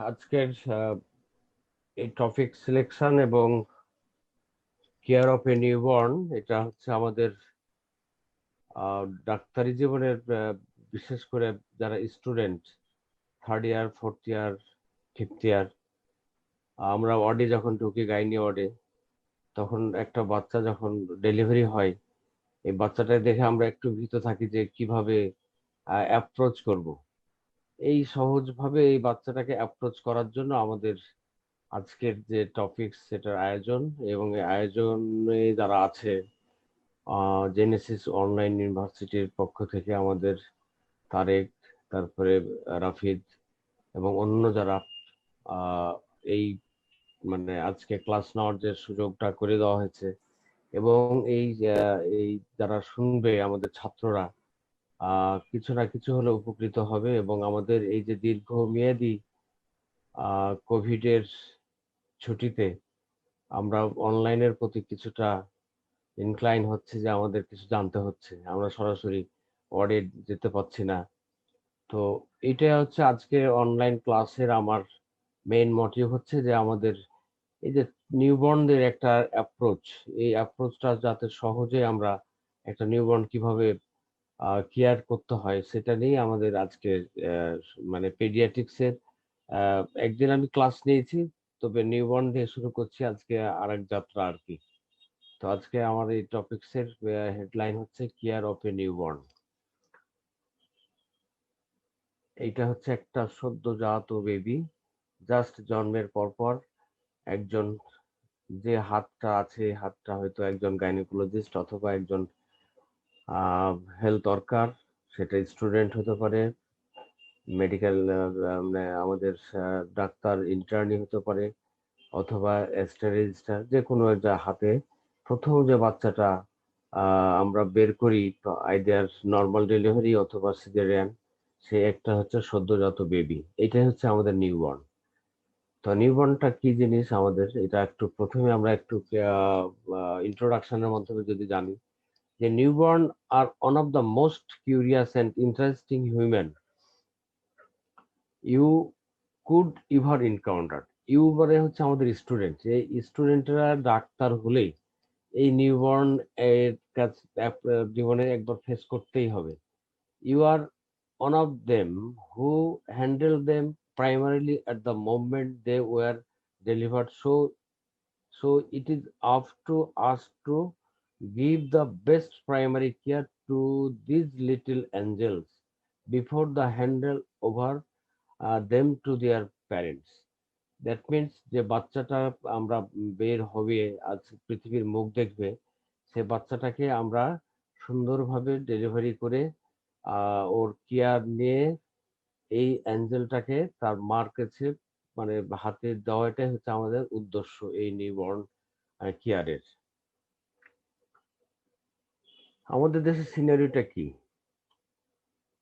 আজকের এই topic selection এবং কেয়ার অফ এ নিউবর্ন, এটা হচ্ছে আমাদের ডাক্তারি জীবনের বিশেষ করে যারা student, third year, fourth year, fifth year, আমরা ওয়ার্ডে যখন ঢুকি, গাইনি ওয়ার্ডে, তখন একটা বাচ্চা যখন ডেলিভারি হয়, এই বাচ্চাটা দেখে আমরা একটু ভীত থাকি যে কিভাবে অ্যাপ্রোচ করব। এই সহজভাবে এই বাচ্চাটাকে অ্যাপ্রোচ করার জন্য আমাদের আজকের যে টপিক সেটার আয়োজন। এবং এই আয়োজনে যারা আছে, জেনেসিস অনলাইন ইউনিভার্সিটির পক্ষ থেকে আমাদের তারেক, তারপরে রাফিদ এবং অন্য যারা আহ, এই মানে আজকে ক্লাস নেওয়ার যে সুযোগটা করে দেওয়া হয়েছে, এবং এই যারা শুনবে আমাদের ছাত্ররা কিছু না কিছু হলে উপকৃত হবে। এবং আমাদের এই যে দীর্ঘমেয়াদী কোভিডের ছুটিতে আমরা অনলাইনের প্রতি কিছুটা ইনক্লাইন হচ্ছে, যে আমাদের কিছু জানতে হচ্ছে, আমরা সরাসরি ওয়ার্ডে যেতে পারছি না। তো এটা হচ্ছে আজকে অনলাইন ক্লাসের আমার মেইন মোটিভ, হচ্ছে যে আমাদের এই যে নিউবর্নদের একটা অ্যাপ্রোচ, এই অ্যাপ্রোচটা যাতে সহজে আমরা একটা নিউবর্ন কিভাবে কেয়ার করতে হয় সেটা নিয়ে আমাদের আজকে আহ, মানে পেডিয়াট্রিক্সের একদিন আমি ক্লাস নিয়েছি, তবে নিউবর্ন দিয়ে শুরু করছি আজকে আরেক যাত্রা আর কি। তো আজকে আমার এই টপিকস এর হেডলাইন হচ্ছে কেয়ার অফ এ নিউবর্ন। এইটা হচ্ছে একটা সদ্যজাত বেবি, জাস্ট জন্মের পরপর একজন, যে হাতটা আছে, হাতটা হয়তো একজন গাইনোকোলজিস্ট অথবা একজন হেলথ ওয়ার্কার, সেটা স্টুডেন্ট হতে পারে, মেডিকেল মানে আমাদের ডাক্তার ইন্টার্নি হতে পারে, অথবা রেজিস্টার, যে কোনো একটা হাতে প্রথম যে বাচ্চাটা আমরা বের করি, আইদার নর্মাল ডেলিভারি অথবা সিজারিয়ান, সে একটা হচ্ছে সদ্যজাত বেবি। এটাই হচ্ছে আমাদের নিউবর্ন। তো নিউবর্নটা কি জিনিস আমাদের, এটা একটু প্রথমে আমরা একটু ইন্ট্রোডাকশনের মাধ্যমে যদি জানি, যে newborn are one of the most curious and interesting human you could ever encounter. You মানে হচ্ছে আমাদের স্টুডেন্ট, এই স্টুডেন্টরা ডাক্তার হলেই এই নিউবর্ন এর কাছে জীবনে একবার ফেস করতেই হবে। You are one of them who handled them primarily at the moment they were delivered. So it is up to us to give the best primary care to these little angels before the handle over them to their parents. That means যে বাচ্চাটা আমরা বের হবে, আজ পৃথিবীর মুখ দেখবে, সে বাচ্চাটাকে আমরা সুন্দরভাবে ডেলিভারি করে ওর কেয়ার নিয়ে এই অ্যাঞ্জেলটাকে তার মার কাছে মানে হাতে দেওয়াটাই হচ্ছে আমাদের উদ্দেশ্য এই নিউবর্ন কেয়ারের। আমাদের দেশের সিনারিওটা কি?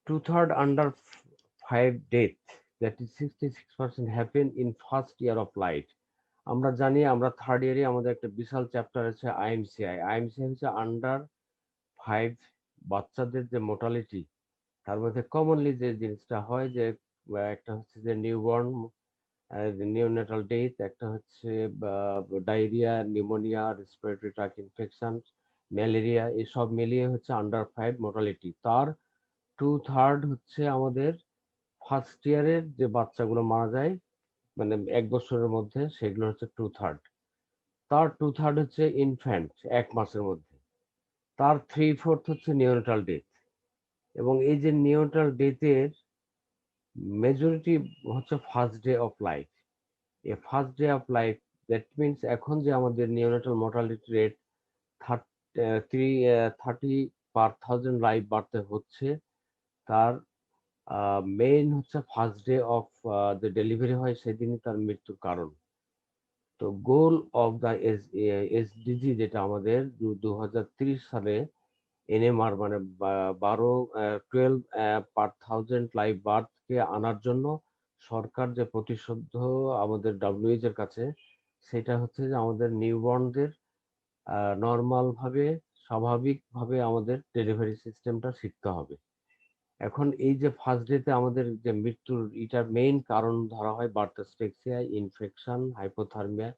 2/3 under 5 death, that is 66% happen in first year of life. আমরা জানি, আমরা থার্ড ইয়ারে আমাদের একটা বিশাল চ্যাপ্টার আছে আইএমসিআই। আইএমসিআই হচ্ছে আন্ডার 5 বাচ্চাদের যে মোর্টালিটি, তার মধ্যে কমনলি যে জিনিসটা হয় যে একটা হচ্ছে যে নিউবর্ন নিওনেটাল ডেথ, একটা হচ্ছে diarrhoea, pneumonia, respiratory tract infection, malaria, এসব মিলিয়ে হচ্ছে আন্ডার 5 মোর্টালিটি। তার 2/3 হচ্ছে আমাদের ফার্স্ট ইয়ারের যে বাচ্চাগুলো মারা যায়, মানে 1 বছরের মধ্যে, সেগুলো হচ্ছে 2/3। তার 2/3 হচ্ছে ইনফ্যান্ট, 1 মাসের মধ্যে। তার 3/4 হচ্ছে নিওনেটাল ডেথ। এবং এই যে নিওনেটাল ডেথের মেজরিটি হচ্ছে first day of life. A first day of life, that means এখন যে আমাদের নিওনেটাল মর্টালিটি রেট 30 লাইফ বাড়তে হচ্ছে, তার মেইন হচ্ছে ফার্স্ট ডে অফ যে ডেলিভারি হয় সেদিনই তার মৃত্যুর কারণ। তো গোল অফ দ্য এসডিজি, যেটা আমাদের 2030 সালে এনএমআর মানে 12 পার 1000 লাইফ বার্থকে আনার জন্য সরকার যে প্রতিশ্রুদ্ধ আমাদের ডাব্লিউএইচ এর কাছে, সেটা হচ্ছে যে আমাদের নিউবর্নদের নর্মাল ভাবে, স্বাভাবিকভাবে আমাদের ডেলিভারি সিস্টেমটা শিখতে হবে। এখন এই যে ফার্স্ট ডেতে আমাদের যে মৃত্যুর এটার মেইন কারণ ধরা হয় birth asphyxia, infection, hypothermia,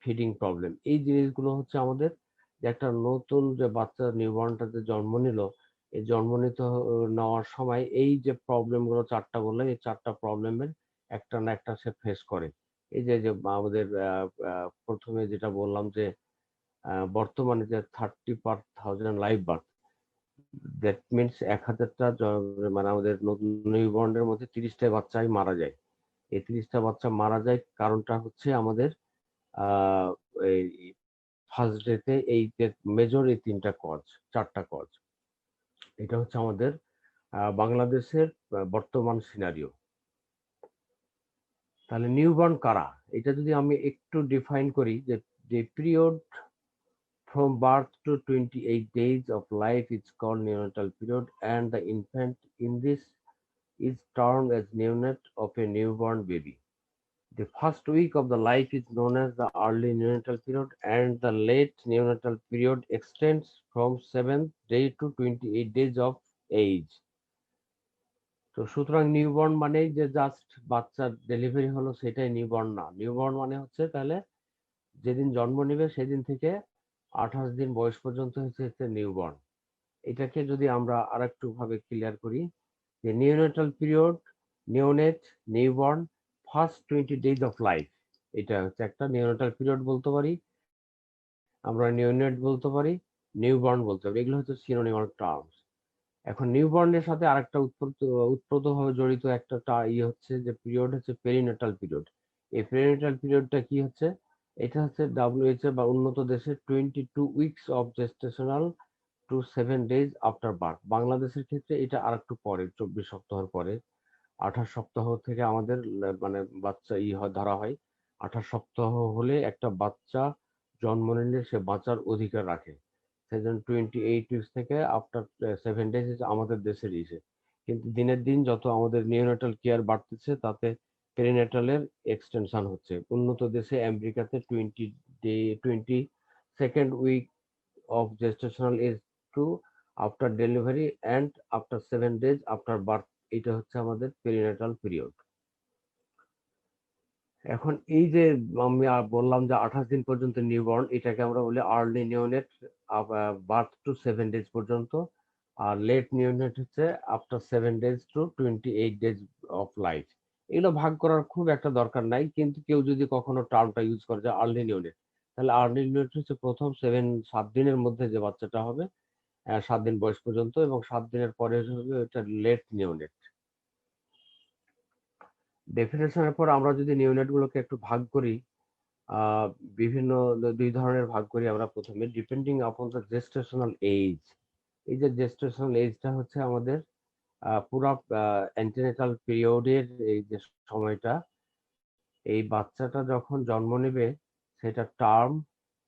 feeding problem. এই জিনিসগুলো হচ্ছে আমাদের যে একটা নতুন যে বাচ্চা নিউবর্নটা যে জন্ম নিল, এই জন্ম নিতে নেওয়ার সময় এই যে প্রবলেমগুলো চারটা বললাম, এই চারটা প্রবলেমের একটা না একটা সে ফেস করে। এই যে যে আমাদের প্রথমে যেটা বললাম যে বর্তমানে যে 30/1000 লাইভ বার্থ, দ্যাট মিনস 1000টা মানে আমাদের নিউবর্নের মধ্যে 30টা বাচ্চাই মারা যায়। এই 30টা বাচ্চা মারা যায় কারণটা হচ্ছে আমাদের আহ এই ফার্স্ট ডেতে এই যে মেজর এই তিনটা কজ, চারটা কজ। এটা হচ্ছে আমাদের বাংলাদেশের বর্তমান সিনারিও। তাহলে নিউবর্ন কারা, এটা যদি আমি একটু ডিফাইন করি, যে যে period from birth to 28 days of life is called neonatal period, and the infant in this is termed as neonate of a newborn baby. The first week of the life is known as the early neonatal period, and the late neonatal period extends from 7th day to 28 days of age. তো সুতরাং newborn মানেই যে just বাচ্চার delivery হলো সেটাই newborn না। Newborn মানে হচ্ছে তাহলে যেদিন জন্ম নেবে সেদিন থেকে 28 দিন বয়স পর্যন্ত হচ্ছে নিউবর্ন। এটাকে যদি আমরা আরেকটু ভাবে ক্লিয়ার করি, যে neonatal period, neonate, newborn, first 20 days of life, এটা হচ্ছে একটা নিওনেটাল পিরিয়ড বলতে পারি, আমরা নিওনেট বলতে পারি, নিউবর্ন বলতে পারি, এগুলো হচ্ছে সিনোনিমাল টার্মস। এখন নিউবর্নের সাথে আরেকটা উৎপ্রতভাবে জড়িত একটা হচ্ছে যে পিরিয়ড হচ্ছে পেরিনেটাল পিরিয়ড। এই পেরিনেটাল পিরিয়ডটা কি হচ্ছে, এটা হচ্ছে ডাব্লিউএইচও বা উন্নত দেশে 22 weeks of gestational to 7 days after birth. বাংলাদেশের ক্ষেত্রে এটা আর একটু পরে, 24 সপ্তাহ পরে। 28 সপ্তাহ থেকে আমাদের মানে বাচ্চা ধরা হয়। 28 সপ্তাহ হলে একটা বাচ্চা জন্ম নিলে সে বাঁচার অধিকার রাখে। সেজন্য 28 উইকস থেকে আফটার 7 days আমাদের দেশের ইসে। কিন্তু দিনের দিন যত আমাদের নিওনেটাল কেয়ার বাড়তেছে, তাতে পেরিনেটালের এক্সটেনশন হচ্ছে। উন্নত দেশে আমেরিকাতে 22nd week of gestational age to after delivery and after 7 days after birth, এটা হচ্ছে আমাদের পেরিনেটাল পিরিয়ড। এখন এই যে আমি বললাম যে 28 দিন পর্যন্ত নিউবর্ন, এটাকে আমরা বলি early neonate, birth two 7 days পর্যন্ত। আর লেট নিওনেট হচ্ছে after 7 days to 28 days of life. এগুলো ভাগ করার খুব একটা দরকার নাই, কিন্তু কেউ যদি কখনো টার্মটা ইউজ করে যে আর্লি নিওনেট, তাহলে আর্লি নিওনেট হচ্ছে প্রথম 7 দিনের মধ্যে যে বাচ্চাটা হবে, 7 দিন বয়স পর্যন্ত, এবং 7 দিনের পরে হবে এটা লেট নিওনেট। ডেফিনেশনের পর আমরা যদি নিওনেট গুলোকে একটু ভাগ করি, আহ, বিভিন্ন দুই ধরনের ভাগ করি আমরা। প্রথমে depending upon the gestational age. এই যে জেস্টেশনাল এজটা হচ্ছে আমাদের পুরা অ্যান্টিনেটাল পিরিয়ডের এই যে সময়টা, এই বাচ্চাটা যখন জন্ম নেবে সেটা টার্ম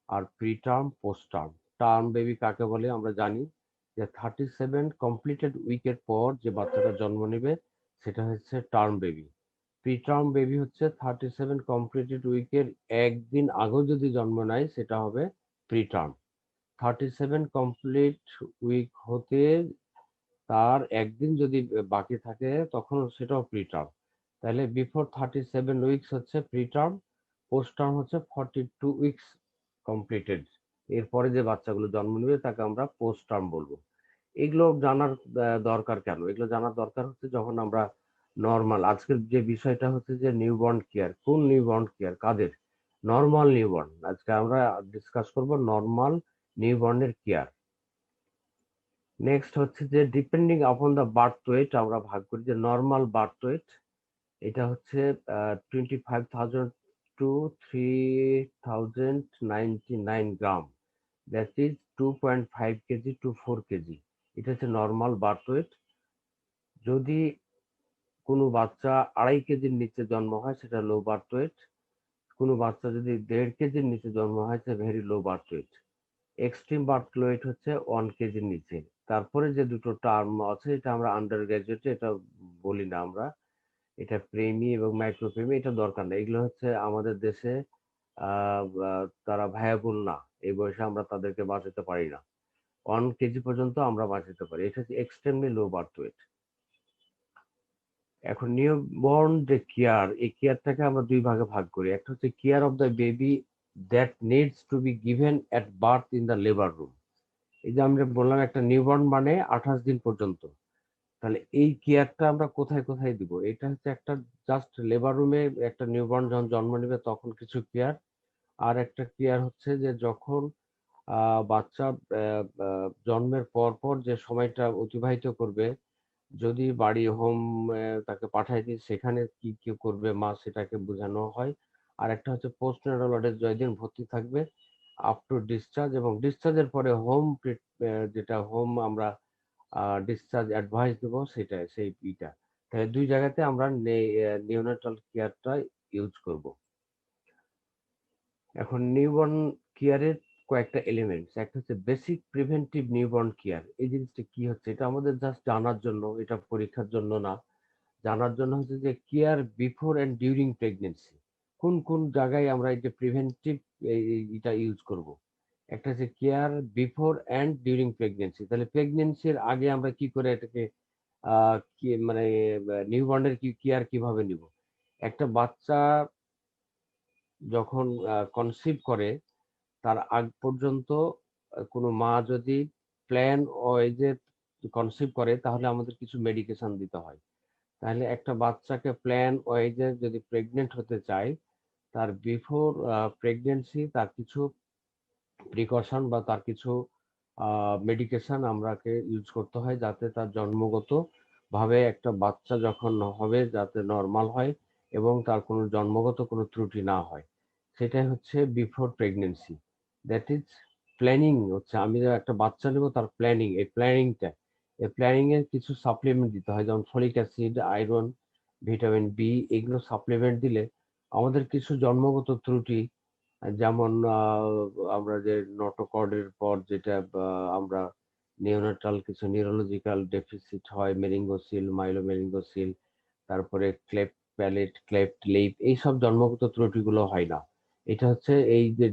আর preterm, post term. Term baby কাকে বলে আমরা জানি, যে 37 কমপ্লিটেড উইকের পর যে বাচ্চাটা জন্ম নেবে সেটা হচ্ছে term baby. Pre term baby হচ্ছে 37 কমপ্লিটেড উইকের একদিন আগেও যদি জন্ম নেয় সেটা হবে প্রি টার্ম। 37 কমপ্লিট উইক হতে তার একদিন যদি বাকি থাকে তখন সেটাও প্রি টার্ম। তাহলে বিফোর 37 উইকস হচ্ছে প্রি টার্ম, পোস্ট টার্ম হচ্ছে 42 উইকস কমপ্লিটেড, এরপরে যে বাচ্চাগুলো জন্ম নেবে তাকে আমরা পোস্ট টার্ম বলবো। এগুলো জানার দরকার কেন, এগুলো জানার দরকার হচ্ছে যখন আমরা নর্মাল, আজকের যে বিষয়টা হচ্ছে যে নিউবর্ন কেয়ার, কোন নিউবর্ন কেয়ার কাদের, নর্মাল নিউবর্ন। আজকে আমরা ডিসকাস করব নর্মাল নিউবর্নের কেয়ার। নেক্সট হচ্ছে যে depending upon the birth weight, আমরা ভাগ করি যে নর্মাল বার্থ ওয়েট, এটা হচ্ছে 25,000 to 3,099 গ্রাম, that is 2.5 KG to 4 KG. এটা হচ্ছে নর্মাল বার্থ ওয়েট। যদি কোনো বাচ্চা 2.5 কেজির নিচে জন্ম হয় সেটা লো বার্থ ওয়েট। কোনো বাচ্চা যদি 1.5 কেজির নিচে জন্ম হয় সেটা very low birth weight. Extreme birth weight হচ্ছে 1 কেজির নিচে। তারপরে যে দুটো টার্ম আছে এটা আমরা আন্ডার গ্রাজুয়েটে এটা বলি না আমরা, এটা প্রেমি এবং মাইক্রো প্রেমি, এটা দরকার নেই। এগুলো হচ্ছে আমাদের দেশে তারা ভায়াবল না, এই বয়সে আমরা তাদেরকে বাঁচাতে পারি না। 1 কেজি পর্যন্ত আমরা বাঁচাতে পারি, এটা হচ্ছে এক্সট্রিমলি লো বার্থ ওয়েট। এখন নিউবর্ন যে কেয়ার, এই কেয়ারটাকে আমরা দুই ভাগে ভাগ করি। একটা হচ্ছে care of the baby that needs to be given at birth in the labour room. এই যে আমরা বললাম একটা নিউবর্ন মানে 28 দিন পর্যন্ত, তাহলে এই কেয়ারটা আমরা কোথায় কোথায় দিব? এটা হচ্ছে একটা জাস্ট লেবার রুমে একটা নিউবর্ন যখন জন্ম নেবে তখন কিছু কেয়ার, আর একটা কেয়ার হচ্ছে যে যখন বাচ্চা জন্মের পর পর যে সময়টা অতিবাহিত করবে, যদি বাড়ি হোম তাকে পাঠায় দিই সেখানে কি কি করবে মা সেটাকে বোঝানো হয়। আর একটা হচ্ছে পোস্ট ন্যাটাল ওয়ার্ডে জয়দিন ভর্তি থাকবে আপ টু ডিসচার্জ, এবং ডিসচার্জের পরে হোম যেটা হোম আমরা ডিসচার্জ অ্যাডভাইস দেবো সেটা সেই ইটা। তাহলে দুই জায়গাতে আমরা নিওনাটাল কেয়ারটা ইউজ করব। এখন নিউবর্ন কেয়ারের কয়েকটা এলিমেন্টস, একটা হচ্ছে বেসিক প্রিভেন্টিভ নিউবর্ন কেয়ার। এই জিনিসটা কি হচ্ছে এটা আমাদের জাস্ট জানার জন্য, এটা পরীক্ষার জন্য না, জানার জন্য হচ্ছে যে care before and during pregnancy কোন কোন জায়গায় আমরা এই যে প্রিভেন্টিভ এটা ইউজ করব। একটা হচ্ছে care before and during pregnancy, তাহলে প্রেগনেন্সির আগে আমরা কি করে এটাকে কি মানে নিউবর্নের কি কেয়ার কিভাবে নিব। একটা বাচ্চা যখন কনসিভ করে তার আগ পর্যন্ত কোনো মা যদি প্ল্যান ওয়াইজে কনসিভ করে তাহলে আমাদের কিছু মেডিকেশন দিতে হয়। তাহলে একটা বাচ্চাকে প্ল্যান ওয়াইজে যদি প্রেগনেন্ট হতে চায়, তার বিফোর প্রেগনেন্সি তার কিছু প্রিকশন বা তার কিছু মেডিকেশন আমরাকে ইউজ করতে হয়, যাতে তার জন্মগত ভাবে একটা বাচ্চা যখন হবে যাতে নর্মাল হয় এবং তার কোনো জন্মগত কোনো ত্রুটি না হয়। সেটাই হচ্ছে before pregnancy, that is planning. হচ্ছে আমি যে একটা বাচ্চা নেব তার প্ল্যানিং, এই প্ল্যানিং এর কিছু সাপ্লিমেন্ট দিতে হয়, যেমন folic acid, iron, vitamin B, এগুলো সাপ্লিমেন্ট দিলে আমাদের কিছু জন্মগত ত্রুটি, যেমন আমরা যে নোটোকর্ডের পর যেটা আমরা নিওনাটাল কিছু নিউরোলজিক্যাল ডেফিসিট হয়, মেরিঙ্গোসিল, মাইলোমেরিঙ্গোসিল, তারপরে ক্লেফট প্যালেট, ক্লেফট লিপ, এইসব জন্মগত ত্রুটিগুলো হয় না। এটা হচ্ছে এই যে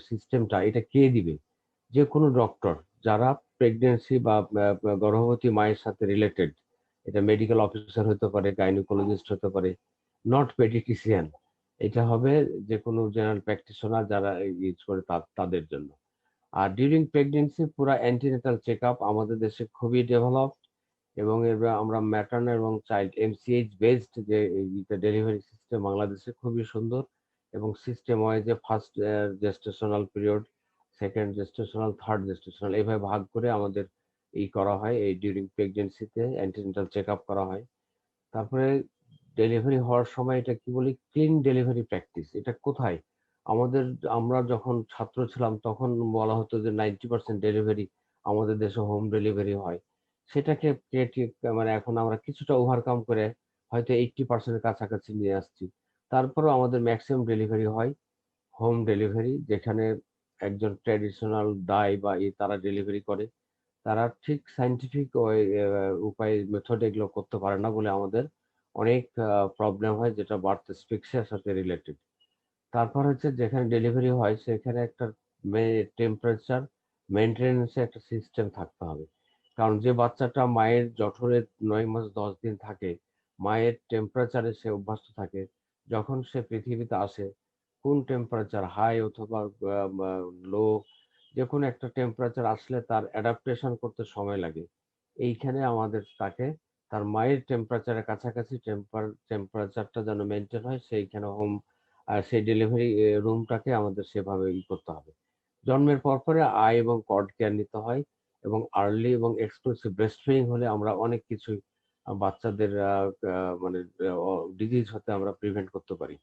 সিস্টেমটা এটা কে দিবে? যে কোনো ডক্টর যারা প্রেগনেন্সি বা গর্ভবতী মায়ের সাথে রিলেটেড, এটা মেডিকেল অফিসার হতে পারে, গাইনোকোলজিস্ট হতে পারে, নট পেডিটিশিয়ান। এটা হবে যে কোনো জেনারেল প্র্যাকটিশনার যারা ইউজ করে তাদের জন্য। আর ডিউরিং প্রেগনেন্সি পুরো অ্যান্টিনেটাল চেক আপ আমাদের দেশে খুবই ডেভেলপ, এবং এবার আমরা ম্যাটার্নাল এবং চাইল্ড এমসিএইচ বেসড যে ডেলিভারি সিস্টেম বাংলাদেশে খুবই সুন্দর, এবং সিস্টেম ওয়াইজে first gestational period, second gestational, third gestational, এইভাবে ভাগ করে আমাদের করা হয়। এই ডিউরিং প্রেগনেন্সিতে অ্যান্টিনেটাল চেক আপ করা হয়। তারপরে ডেলিভারি হওয়ার সময় এটা কি বলি, ক্লিন ডেলিভারি প্র্যাকটিস। এটা কোথায় আমাদের, আমরা যখন ছাত্র ছিলাম তখন বলা হতো যে 90% ডেলিভারি আমাদের দেশে হোম ডেলিভারি হয়। সেটাকে মানে এখন আমরা কিছুটা ওভারকাম করে হয়তো 80% কাছাকাছি নিয়ে আসছি। তারপরেও আমাদের ম্যাক্সিমাম ডেলিভারি হয় হোম ডেলিভারি, যেখানে একজন ট্র্যাডিশনাল দায় বা তারা ডেলিভারি করে। তারা ঠিক সায়েন্টিফিক উপায় মেথড এগুলো করতে পারে না বলে আমাদের অনেক প্রবলেম হয়, যেটা বার্থ এর সাথে রিলেটেড। তারপর হচ্ছে যেখানে ডেলিভারি হয় সেখানে একটা টেম্পারেচার মেনটেন্যান্স একটা সিস্টেম থাকতে হবে। কারণ যে বাচ্চাটা মায়ের জঠরে 9 মাস 10 দিন থাকে, মায়ের টেম্পারেচারে সে অভ্যস্ত থাকে। যখন সে পৃথিবীতে আসে কোন টেম্পারেচার হাই অথবা লো, যে কোনো একটা টেম্পারেচার আসলে তার অ্যাডাপ্টেশন করতে সময় লাগে। এইখানে আমাদের তাকে তার মায়ের টেম্পারেচারের কাছাকাছি টেম্পারেচারটা যেন মেনটেন হয়, সেইখানে হোম সেই ডেলিভারি রুমটাকে আমাদের সেভাবে করতে হবে। জন্মের পর পরে আই এবং কর্ড কেয়ার নিতে হয়, এবং আর্লি এবং এক্সক্লুসিভ ব্রেস্ট ফিডিং হলে আমরা অনেক কিছুই বাচ্চাদের মানে ডিজিজ হতে আমরা প্রিভেন্ট করতে পারি।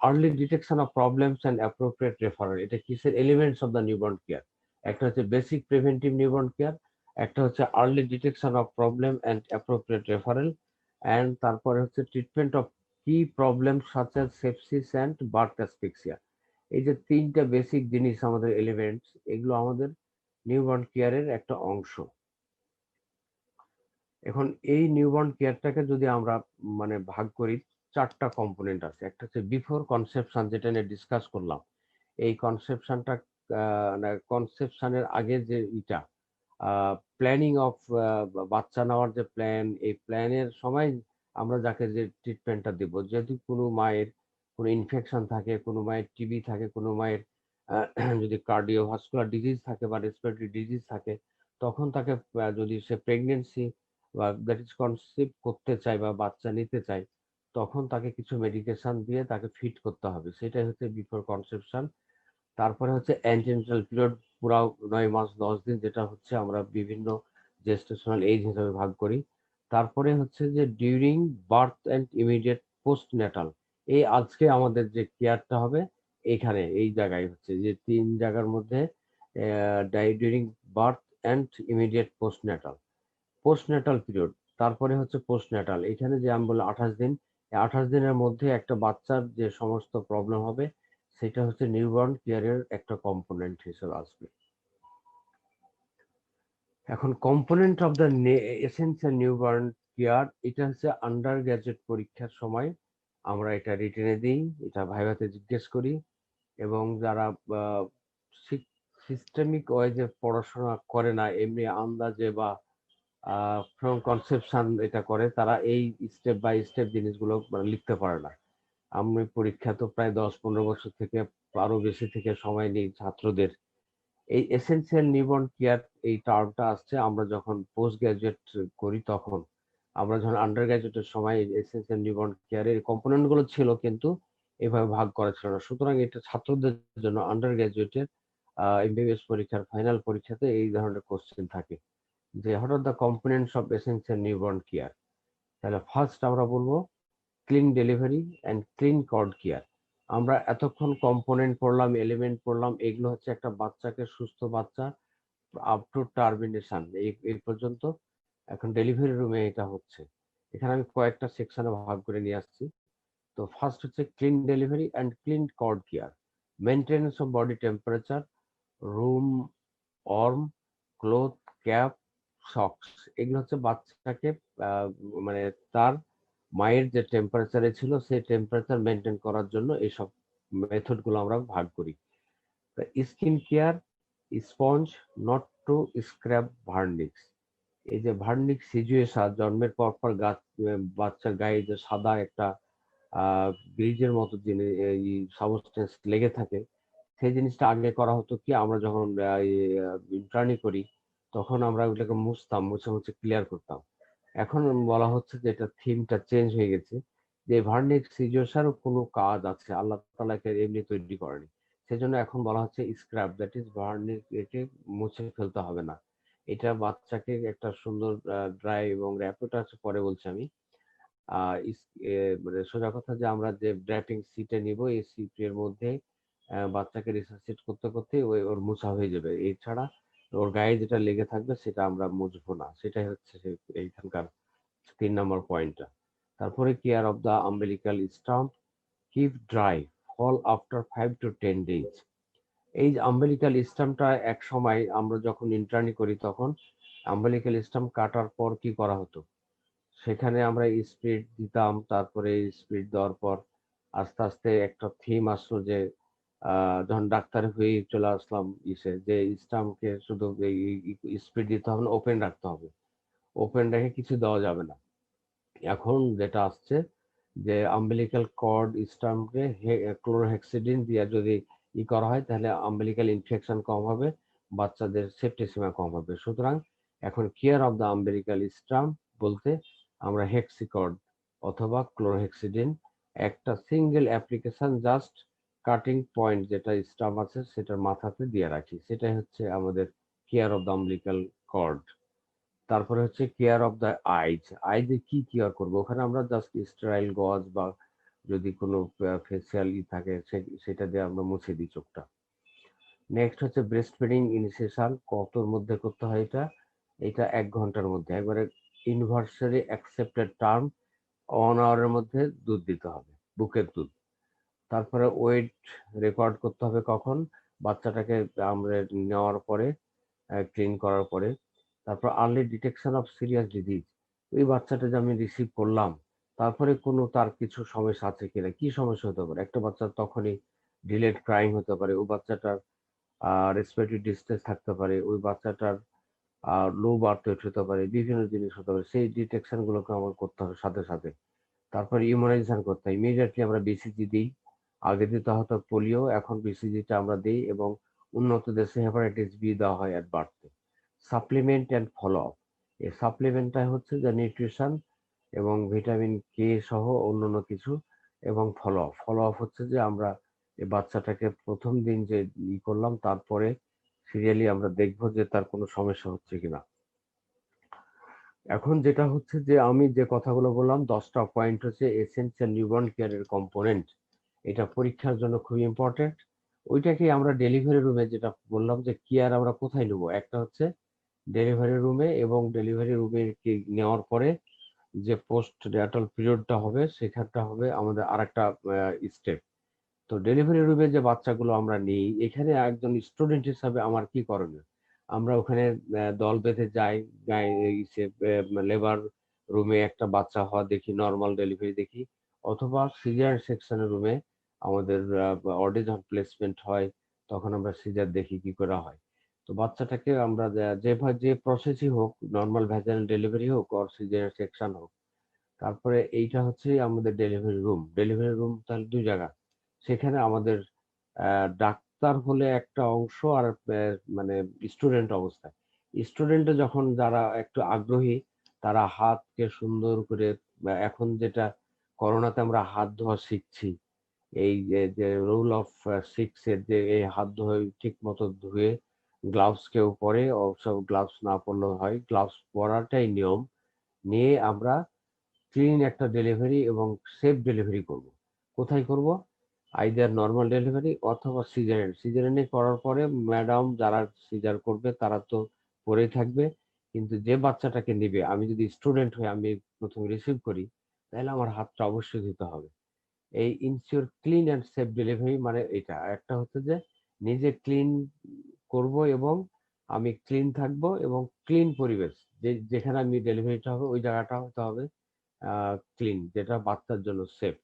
Early detection of problems and appropriate referral, এটা কিসের elements of the newborn care. একটা হচ্ছে বেসিক প্রিভেন্টিভ নিউবর্ন কেয়ার, একটা হচ্ছে early detection of problem and appropriate referral, and তারপরে হচ্ছে ট্রিটমেন্ট অফ কি problem such as sepsis and birth asphyxia. এই যে তিনটা বেসিক জিনিস আমাদের এলিমেন্টস, এগুলো আমাদের নিউবর্ন কেয়ারের একটা অংশ। এখন এই নিউবর্ন কেয়ারটাকে যদি আমরা মানে ভাগ করি, চারটা কম্পোনেন্ট আছে। একটা হচ্ছে বিফোর কনসেপশন, যেটা নিয়ে ডিসকাস করলাম। এই কনসেপশনটা কনসেপশনের আগে যে প্ল্যানিং অফ বাচ্চা নেওয়ার যে প্ল্যান, এই প্ল্যানের সময় আমরা যাকে যে ট্রিটমেন্টটা দেব, যদি কোনো মায়ের কোনো ইনফেকশন থাকে, কোনো মায়ের টিবি থাকে, কোনো মায়ের যদি কার্ডিওভাস্কুলার ডিজিজ থাকে বা রেসপিরেটরি ডিজিজ থাকে, তখন তাকে যদি সে প্রেগনেন্সি বা দ্যাট ইজ কনসিভ করতে চায় বা বাচ্চা নিতে চায়, তখন তাকে কিছু মেডিকেশন দিয়ে তাকে ফিট করতে হবে। সেটাই হচ্ছে বিফোর কনসেপশন। তারপরে হচ্ছে অ্যান্টিনেটাল পিরিয়ড, পুরা 9 মাস 10 দিন, যেটা হচ্ছে আমরা বিভিন্ন জেস্টেশনাল এজ হিসাবে ভাগ করি। তারপরে হচ্ছে যে during birth and immediate post natal, এই আজকে আমাদের যে কেয়ারটা হবে এখানে এই জায়গায় হচ্ছে যে 3 জায়গার মধ্যে during birth and immediate post natal period. তারপরে হচ্ছে পোস্ট ন্যাটাল, এখানে যে আমি বললাম 28 দিন, এই 28 দিনের মধ্যে একটা বাচ্চার যে সমস্ত প্রবলেম হবে সেটা হচ্ছে নিউবর্ন কেয়ারের একটা কম্পোনেন্ট হিসেবে আসবে। এখন component of the essential newborn care, এটা হচ্ছে আন্ডার গ্রাজুয়েট পরীক্ষার সময় আমরা এটা রিটেনে দিই, এটা ভাইভাতে জিজ্ঞেস করি, এবং যারা সিস্টেমিক ওয়াইজে পড়াশোনা করে না, এমনি আন্দাজে বা ফ্রম কনসেপশন এটা করে, তারা এই স্টেপ বাই স্টেপ জিনিসগুলো মানে লিখতে পারে না। আমি পরীক্ষা তো প্রায় 10-15 বছর থেকে আরো বেশি থেকে সময় নিই ছাত্রদের। এই এসেনশিয়াল নিউবর্ন কেয়ার এই টার্মটা আসছে আমরা যখন পোস্ট গ্রাজুয়েট করি তখন। আমরা যখন আন্ডার গ্রাজুয়েটের সময় এসেনশিয়াল নিউবর্ন কেয়ারের কম্পোনেন্ট গুলো ছিল কিন্তু এভাবে ভাগ করা ছিল না। সুতরাং এটা ছাত্রদের জন্য আন্ডার গ্রাজুয়েটের এমবিবিএস পরীক্ষার ফাইনাল পরীক্ষাতে এই ধরনের কোশ্চেন থাকে যে what are the components of essential newborn care. তাহলে ফার্স্ট আমরা বলবো clean delivery and clean cord care. আমরা এতক্ষণ কম্পোনেন্ট পড়লাম, এলিমেন্ট পড়লাম, এগুলো হচ্ছে একটা বাচ্চাকে, সুস্থ বাচ্চা আপ টু টার্মিনেশন এই পর্যন্ত। এখন ডেলিভারি রুমে এটা হচ্ছে, এখানে আমি কয়েকটা সেকশনে ভাগ করে নিয়ে আসছি। তো ফার্স্ট হচ্ছে clean delivery and clean cord care, maintenance of body temperature, room warm, cloth, cap, socks. এগুলো হচ্ছে বাচ্চাকে মানে তার মায়ের যে টেম্পারেচারে ছিল সেই টেম্পারেচার মেনটেন করার জন্য এইসব মেথড গুলো আমরা ভাগ করি। Skin care, sponge, not to scrape vernix. এই যে ভার্নিক্স সিজুয়েশন, জন্মের পর পর বাচ্চার গায়ে যে সাদা একটা গ্রিজের মতো জিনিস সাবস্টেন্স লেগে থাকে, সেই জিনিসটা আগে করা হতো কি, আমরা যখন ইন্টার্নি করি তখন আমরা ওগুলোকে মুছতাম, মুছে মুছে ক্লিয়ার করতাম। এখন বলা হচ্ছে যে এটা থিমটা চেঞ্জ হয়ে গেছে, যে ভার্নিক সিজুয়েশনও কোনো কাজ আছে, আল্লাহ তাআলা একে এমনি তৈরি করেনি। সেজন্য এখন বলা হচ্ছে স্ক্র্যাপ, দ্যাট ইজ ভার্নিক, একে মুছে ফেলতে হবে না। এটা বাচ্চাকে একটা সুন্দর ড্রাই এবং র্যাপোটা আছে পরে বলছি আমি। মানে সোজা কথা যে আমরা যে ড্র্যাপিং সিটে নিব, এই সিটের মধ্যে বাচ্চাকে রিসার্চিট করতে করতে ওর মোছা হয়ে যাবে। এছাড়া ওর গায়ে যেটা লেগে থাকবে সেটা আমরা মুছবো না। সেটাই হচ্ছে এইখানকার 3 নম্বর পয়েন্টটা। তারপরে care of the umbilical stump, keep dry, fall after 5 to 10 days। এই যে আম্বিলিক্যাল স্টাম্পটা এক সময় আমরা যখন ইন্টার্নি করি তখন আম্বিলিক্যাল স্টাম্প কাটার পর কি করা হতো, সেখানে আমরা স্পিড দিতাম। তারপরে স্পিড দেওয়ার পর আস্তে আস্তে একটা থিম আসলো যে যখন ডাক্তার হয়ে চলে আসলাম ইসে, যে স্টাম্পকে শুধু স্পিড দিতে হবে না, ওপেন রাখতে হবে, ওপেন রেখে কিছু দেওয়া যাবে না। এখন যেটা আসছে যে আম্বিলিক্যাল কর্ড স্টাম্পকে ক্লোরহেক্সিডিন দিয়ে যদি করা হয় তাহলে আম্বিলিক্যাল ইনফেকশন কম হবে, বাচ্চাদের সেপ্টিসিমা কম হবে। সুতরাং এখন care of the umbilical stump বলতে আমরা হেক্সিকর্ড অথবা ক্লোরহেক্সিডিন, একটা single application, just cutting point যেটা স্টাম্প আছে সেটার মাথাতে দিয়ে রাখি, সেটাই হচ্ছে আমাদের care of the umbilical cord. তারপরে হচ্ছে কেয়ার অফ দ্য আইজ, আইজে কি কেয়ার করবো, ওখানে আমরা জাস্ট স্টেরাইল গজ বা যদি কোনো ফেসিয়াল থাকে সেটা দিয়ে আমরা মুছে দিই চোখটা। নেক্সট হচ্ছে ব্রেস্ট ফিডিং ইনিশিয়েশন, কতর মধ্যে করতে হয় এটা, এটা 1 ঘন্টার মধ্যে, একবারে ইউনিভার্সালি অ্যাকসেপ্টেড টার্ম, 1 আওয়ারের মধ্যে দুধ দিতে হবে, বুকের দুধ। তারপরে ওয়েট রেকর্ড করতে হবে কখন, বাচ্চাটাকে আমরা নেওয়ার পরে, ক্লিন করার পরে। তারপর early detection of serious disease, ওই বাচ্চাটা যে আমি রিসিভ করলাম তারপরে কোনো তার কিছু সমস্যা আছে কিনা, কি সমস্যা হতে পারে, একটা বাচ্চার তখনই ডিলেড ক্রাইম হতে পারে, ওই বাচ্চাটার রেসপিরেটরি ডিস্ট্রেস থাকতে পারে, ওই বাচ্চাটার লো বার্থ ওয়েট হতে পারে, বিভিন্ন জিনিস হতে পারে, সেই ডিটেকশন গুলোকে আমার করতে হবে সাথে সাথে। তারপরে ইমিউনাইজেশন করতে হয়, ইমিডিয়েটলি আমরা বিসিজি দিই। আগে দিতে হতো পোলিও, এখন বিসিজিটা আমরা দিই, এবং উন্নত দেশে হেপাটাইটিস বি দেওয়া হয় অ্যাট বার্থে। সাপ্লিমেন্ট অ্যান্ড ফলো আপ, এই সাপ্লিমেন্টটা হচ্ছে যে নিউট্রিশন এবং ভিটামিন কে সহ অন্যান্য কিছু, এবং ফলো আপ হচ্ছে যে আমরা এই বাচ্চাটাকে প্রথম দিন যে করলাম, তারপরে সিরিয়ালি আমরা দেখবো যে তার কোনো সমস্যা হচ্ছে কিনা। এখন যেটা হচ্ছে যে আমি যে কথাগুলো বললাম 10টা পয়েন্ট হচ্ছে এসেনশিয়াল নিউবর্ন কেয়ারের কম্পোনেন্ট, এটা পরীক্ষার জন্য খুবই ইম্পর্টেন্ট। ওইটাকে আমরা ডেলিভারি রুমে যেটা বললাম যে কেয়ার আমরা কোথায় নেবো, একটা হচ্ছে ডেলিভারি রুমে, এবং ডেলিভারি রুমে নেওয়ার পরে যে পোস্ট ডেটাল পিরিয়ডটা হবে সেখানটা হবে আমাদের আরেকটা স্টেপ। তো ডেলিভারি রুমে যে বাচ্চাগুলো আমরা নিই, এখানে একজন স্টুডেন্ট হিসাবে আমার কি করণীয়? আমরা ওখানে দল বেঁধে যাই, লেবার রুমে একটা বাচ্চা হওয়া দেখি, নর্মাল ডেলিভারি দেখি, অথবা সিজার সেকশনের রুমে আমাদের অর্ডে যখন প্লেসমেন্ট হয় তখন আমরা সিজার দেখি কি করে হয়। তো বাচ্চাটাকে আমরা যেভাবে যে প্রসেসই হোক, নর্মাল ভ্যাজাইনাল ডেলিভারি হোক আর সিজার সেকশন হোক, তারপরে এইটা হচ্ছে আমাদের ডেলিভারি রুম তাহলে দুই জায়গা। সেখানে আমাদের ডাক্তার হলে একটা অংশ, আর মানে স্টুডেন্ট অবস্থায়, স্টুডেন্টে যখন যারা একটু আগ্রহী, তারা হাতকে সুন্দর করে, এখন যেটা করোনাতে আমরা হাত ধোয়া শিখছি, এই যে যে রুল অফ সিক্স এর যে এই হাত ধোয়া ঠিক মতো ধুয়ে গ্লাভস কেউ পরে, অবশ্য গ্লাভস না পরলেও হয়, গ্লাভস পরাটাই নিয়ম, নিয়ে আমরা ক্লিন একটা ডেলিভারি এবং সেফ ডেলিভারি করব। কোথায় করব? আইদার নর্মাল ডেলিভারি অথবা সিজারেন। সিজারেনে করার পরে ম্যাডাম যারা সিজার করবে তারা তো পরেই থাকবে, কিন্তু যে বাচ্চাটাকে নিবে, আমি যদি স্টুডেন্ট হয়ে আমি প্রথম রিসিভ করি, তাহলে আমার হাতটা অবশ্যই দিতে হবে। এই ensure clean and safe delivery মানে এটা একটা হচ্ছে যে নিজে ক্লিন করব, এবং আমি ক্লিন থাকবো, এবং ক্লিন পরিবেশ, যেখানে আমি ডেলিভারিটা হবে ওই জায়গাটা হতে হবে ক্লিন, যেটা বাচ্চার জন্য সেফ।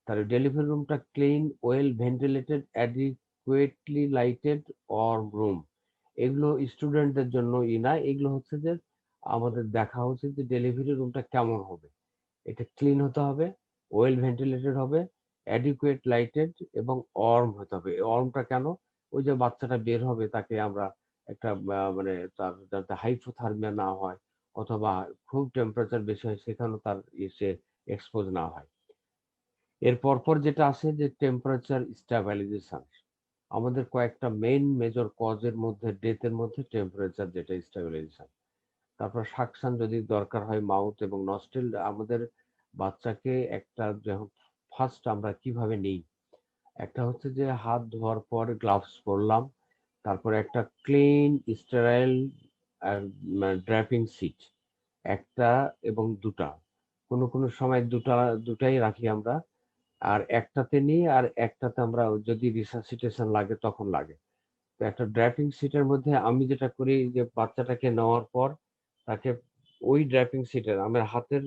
তাহলে ডেলিভারি রুমটা clean, well ventilated, adequately lighted or room, এগুলো স্টুডেন্টদের জন্য না, এগুলো হচ্ছে যে আমাদের দেখা উচিত যে ডেলিভারি রুমটা কেমন হবে। এটা ক্লিন হতে হবে, ওয়েল ভেন্টিলেটেড হবে, অ্যাডিকুয়েট লাইটেড, এবং ওয়ার্ম হতে হবে। ওয়ার্মটা কেন? ওই যে বাচ্চাটা বের হবে তাকে আমরা একটা মানে তার যাতে হাইপোথার্মিয়া না হয়, অথবা খুব টেম্পারেচার বেশি হয় সেখানেও তার সে এক্সপোজ না হয়। এর পরপর যেটা আসে যে টেম্পারেচার স্টেবিলাইজেশন, আমাদের কয়েকটা মেইন মেজর কজের মধ্যে, ডেথের মধ্যে টেম্পারেচার যেটা স্টেবিলাইজেশন। তারপর সাকশন যদি দরকার হয়, মাউথ এবং নস্ট্রিল। আমাদের বাচ্চাকে একটা যখন ফার্স্ট আমরা কিভাবে নিই, একটা হচ্ছে যে হাত ধোয়ার পর গ্লাভস পরলাম, তারপরে একটা ক্লিন স্টেরাইল ড্র্যাপিং সিট একটা এবং দুটা, কোনো কোনো সময় দুটাই রাখি আমরা, আর একটাতে নিই আর একটাতে আমরা যদি রিসাসিটেশন লাগে তখন লাগে। তো একটা ড্র্যাপিং সিটের মধ্যে আমি যেটা করি যে বাচ্চাটাকে নেওয়ার পর তাকে ওই ড্র্যাপিং সিটের আমার হাতের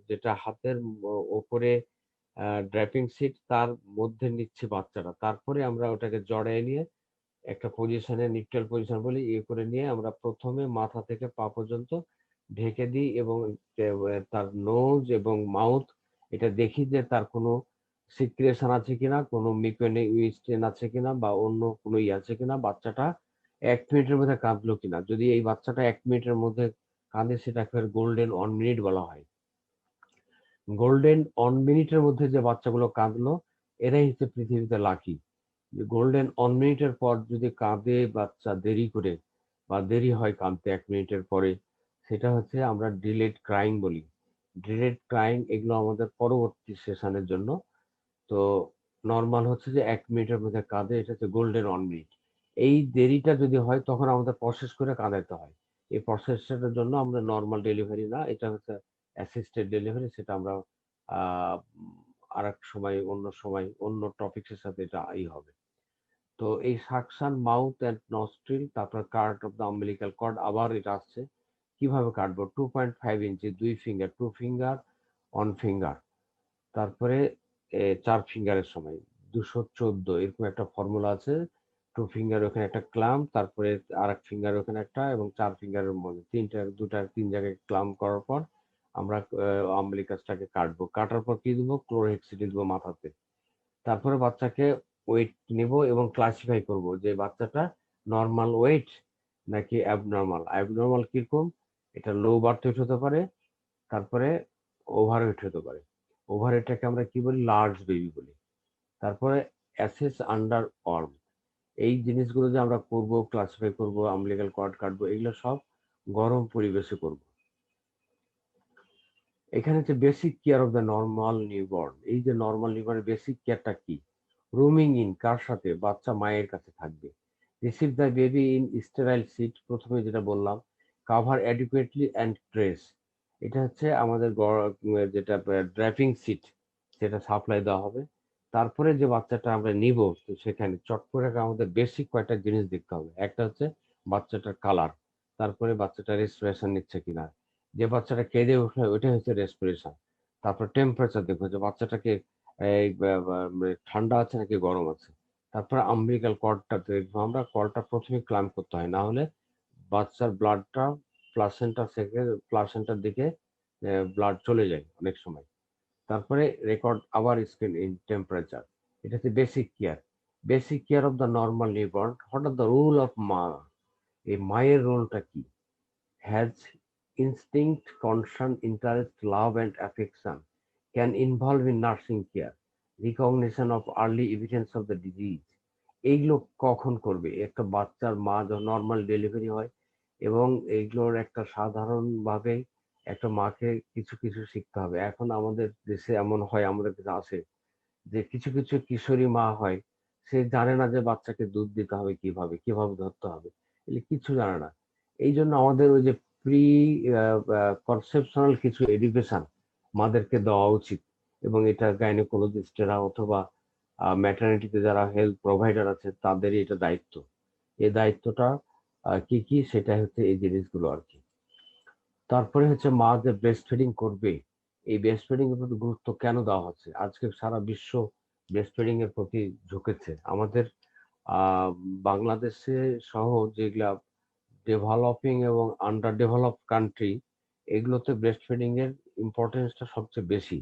যেটা হাতের ওপরে ড্র্যাপিং সিট তার মধ্যে নিচ্ছে বাচ্চাটা, তারপরে আমরা ওটাকে জড়ায় নিয়ে একটা পজিশনে, নিউট্রাল পজিশন বলি, করে নিয়ে আমরা প্রথমে মাথা থেকে পা পর্যন্ত ঢেকে দিই, এবং তার নোজ এবং মাউথ এটা দেখি যে তার কোনো সিক্রেশন আছে কিনা, কোনো মিউকেস্টেন আছে কিনা, বা অন্য কোনো আছে কিনা, বাচ্চাটা 1 মিনিটের মধ্যে কাঁদলো কিনা। যদি এই বাচ্চাটা 1 মিনিটের মধ্যে কাঁদে, সেটাকে গোল্ডেন 1 মিনিট বলা হয়। গোল্ডেন 1 মিনিটের মধ্যে যে বাচ্চাগুলো কাঁদলো, এরাই হচ্ছে পৃথিবীতে লাকি। গোল্ডেন 1 মিনিটের পর যদি কাঁদে বাচ্চা দেরি করে, বা দেরি হয় কাঁদতে 1 মিনিটের পরে, সেটা হচ্ছে আমরা ডিলেড ক্রাইং বলি। ডিলেড ক্রাইং এগুলো আমাদের পরবর্তী সেশনের জন্য। তো নর্মাল হচ্ছে যে 1 মিনিটের মধ্যে কাঁদে, এটা হচ্ছে গোল্ডেন 1 মিনিট। এই দেরিটা যদি হয় তখন আমাদের প্রসেস করে কাঁদাইতে হয়। এই প্রসেসটার জন্য আমরা নর্মাল ডেলিভারি না, এটা হচ্ছে অ্যাসিস্টেড ডেলিভারি, সেটা আমরা আহ আর এক সময়, অন্য সময় অন্য টপিক্সের সাথে এটা হবে। তো এই সাকশন, মাউথ অ্যান্ড নস্ট্রিল, তারপর cut of the umbilical cord, আবার এটা আসছে কিভাবে কাটবো। 2.5 ইঞ্চি, 2 ফিঙ্গার, 2 ফিঙ্গার, 1 ফিঙ্গার, তারপরে 4 ফিঙ্গারের সময় 214, এরকম একটা ফর্মুলা আছে। টু ফিঙ্গার ওখানে একটা ক্লাম, তারপরে আর এক ফিঙ্গার ওখানে একটা, এবং 4 ফিঙ্গারের মধ্যে তিন জায়গায় ক্লাম করার পর আমরা আম্বিলিকাসটাকে কাটবো। কাটার পর কি দেবো? ক্লোরহেক্সিডিন দেবো মাথাতে। তারপরে বাচ্চাকে ওয়েট নেব এবং ক্লাসিফাই করব যে বাচ্চাটা নর্মাল ওয়েট নাকি অ্যাবনর্মাল। অ্যাবনর্মাল কিরকম? এটা লো বার্থ ওয়েট হতে পারে, তারপরে ওভার ওয়েট হতে পারে। ওভার ওয়েটটাকে আমরা কি বলি? লার্জ বেবি বলি। তারপরে অ্যাসেস আন্ডার আর্ম, এই জিনিসগুলো যে আমরা করব, ক্লাসিফাই করব, আমলিক্যাল কর্ড কাটবো, এগুলো সব গরম পরিবেশে করব। এখানে হচ্ছে basic care of the normal newborn. এই যে নর্মাল নিউবর্নের বেসিক কেয়ারটা কি? রুমিং ইন, কার সাথে? বাচ্চা মায়ের কাছে থাকবে। Receive the baby in sterile sheet, প্রথমে যেটা বললাম। কাভার অ্যাডিকুয়েটলি অ্যান্ড ড্রেস, এটা হচ্ছে আমাদের যেটা ড্রাইভিং সিট, সেটা সাপ্লাই দেওয়া হবে। তারপরে যে বাচ্চাটা আমরা নিব, তো সেখানে চট করে আমাদের বেসিক কয়েকটা জিনিস দেখতে হবে। একটা হচ্ছে বাচ্চাটার কালার, তারপরে বাচ্চাটা রেসপিরেশন নিচ্ছে কিনা। যে বাচ্চাটা কেঁদে ওঠে ওইটা হচ্ছে রেসপিরেশন। তারপর টেম্পারেচার দেখবো যে বাচ্চাটাকে এই ঠান্ডা আছে নাকি গরম আছে। তারপরে আম্বিলিকাল কর্ডটা দেখবো আমরা। কর্ডটা প্রথমে ক্লাম্প করতে হয়, না হলে বাচ্চার ব্লাডটা প্লাসেন্টার দিকে ব্লাড চলে যায় অনেক সময়। তারপরে রেকর্ড আবার স্ক্রিন ইন টেম্পারেচার। এটা হচ্ছে basic care. Basic care of the normal newborn. What are the role of মা? এই মায়ের রোলটা কি? has instinct, concern, interest, love, and affection, can involve in nursing care, recognition of early evidence of the disease. এইগুলো কখন করবে? একটা বাচ্চার মা যখন নর্মাল ডেলিভারি হয়, এবং এইগুলোর একটা সাধারণভাবে একটা মাকে কিছু কিছু শিখতে হবে। এখন আমাদের দেশে এমন হয়, আমাদের কাছে আছে যে কিছু কিছু কিশোরী মা হয়, সে জানে না যে বাচ্চাকে দুধ দিতে হবে কিভাবে, কিভাবে ধরতে হবে, এগুলো কিছু জানে না। এই জন্য আমাদের ওই যে প্রি কনসেপশনাল কিছু এডুকেশন মাদেরকে দেওয়া উচিত। এবং এটা গাইনোকোলজিস্টেরা অথবা ম্যাটারনিটিতে যারা হেলথ প্রোভাইডার আছে তাদেরই এটা দায়িত্ব। এই দায়িত্বটা কি কি, সেটা হচ্ছে এই জিনিসগুলো আর কি। তারপরে হচ্ছে মা যে ব্রেস্ট ফিডিং করবে, এই ব্রেস্ট ফিডিং এর প্রতি গুরুত্ব কেন দেওয়া হচ্ছে? আজকে সারা বিশ্ব ব্রেস্ট ফিডিং এর প্রতি ঝুঁকেছে। আমাদের আহ বাংলাদেশে সহ যেগুলা ডেভেলপিং এবং আন্ডার ডেভেলপ কান্ট্রি, এগুলোতে ব্রেস্ট ফিডিং এর ইম্পর্টেন্সটা সবচেয়ে বেশি।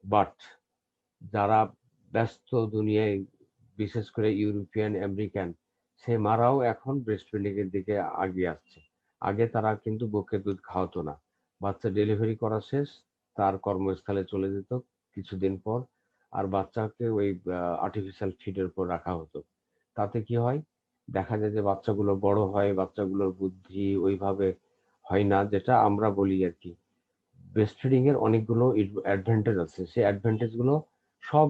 বাট যারা ব্যস্ত দুনিয়ায়, বিশেষ করে ইউরোপিয়ান আমেরিকান, সে মারাও এখন ব্রেস্ট ফিডিং এর দিকে এগিয়ে আসছে। আগে তারা কিন্তু বুকের দুধ খাওয়াতো না। বাচ্চা ডেলিভারি করা শেষ, তার কর্মস্থলে চলে যেত কিছুদিন পর, আর বাচ্চাকে ওই আর্টিফিশিয়াল ফিডের উপর রাখা হতো। তাতে কি হয়? দেখা যায় যে বাচ্চাগুলো বড় হয়, বাচ্চাগুলোর বুদ্ধি ওইভাবে হয় না, যেটা আমরা বলি আর কি। ব্রেস্ট ফিডিং এর অনেকগুলো অ্যাডভান্টেজ আছে, সেই অ্যাডভান্টেজ গুলো সব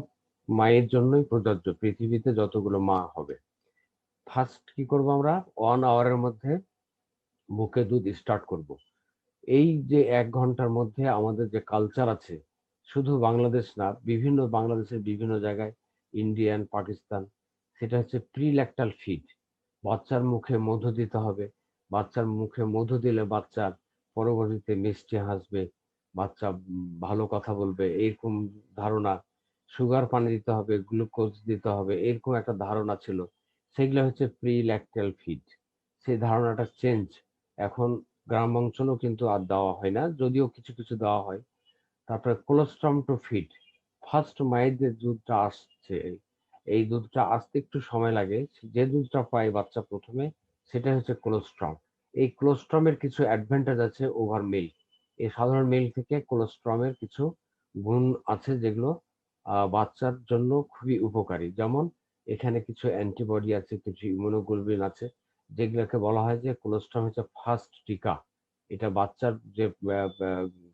মায়ের জন্যই প্রযোজ্য, পৃথিবীতে যতগুলো মা হবে। ফার্স্ট কি করব আমরা? 1 আওয়ারের মধ্যে বুকে দুধ স্টার্ট করব। এই যে 1 ঘন্টার মধ্যে আমাদের যে কালচার আছে, শুধু বাংলাদেশ না, বিভিন্ন বাংলাদেশের বিভিন্ন জায়গায়, ইন্ডিয়ান, পাকিস্তান, সেটা হচ্ছে প্রিল্যাকটাল ফিড। বাচ্চার মুখে মধু দিতে হবে। বাচ্চার মুখে মধু দিলে বাচ্চার পরবর্তীতে মিষ্টি হাসবে, বাচ্চা ভালো কথা বলবে, এরকম ধারণা। সুগার পানি দিতে হবে, গ্লুকোজ দিতে হবে, এরকম একটা ধারণা ছিল। সেগুলো হচ্ছে প্রিল্যাকটাল ফিড। সেই ধারণাটা চেঞ্জ। এখন গ্রাম অঞ্চলেও কিন্তু আর দেওয়া হয় না, যদিও কিছু কিছু দেওয়া হয়। তারপরে কোলোস্ট্রাম টু ফিড। ফার্স্ট মায়ের যে দুধটা আসছে, এই দুধটা আসতে একটু সময় লাগে। যে দুধটা পায় বাচ্চা প্রথমে, সেটা হচ্ছে কোলোস্ট্রাম। এই কোলোস্ট্রামের কিছু অ্যাডভান্টেজ আছে ওভার মিল্ক। এই সাধারণ মিল্ক থেকে কোলোস্ট্রামের কিছু গুণ আছে যেগুলো বাচ্চার জন্য খুবই উপকারী। যেমন এখানে কিছু অ্যান্টিবডি আছে, কিছু ইমিউনোগ্লোবিন আছে, যেগুলোকে বলা হয় যে কোলোস্ট্রাম হচ্ছে ফার্স্ট টিকা। এটা বাচ্চার যে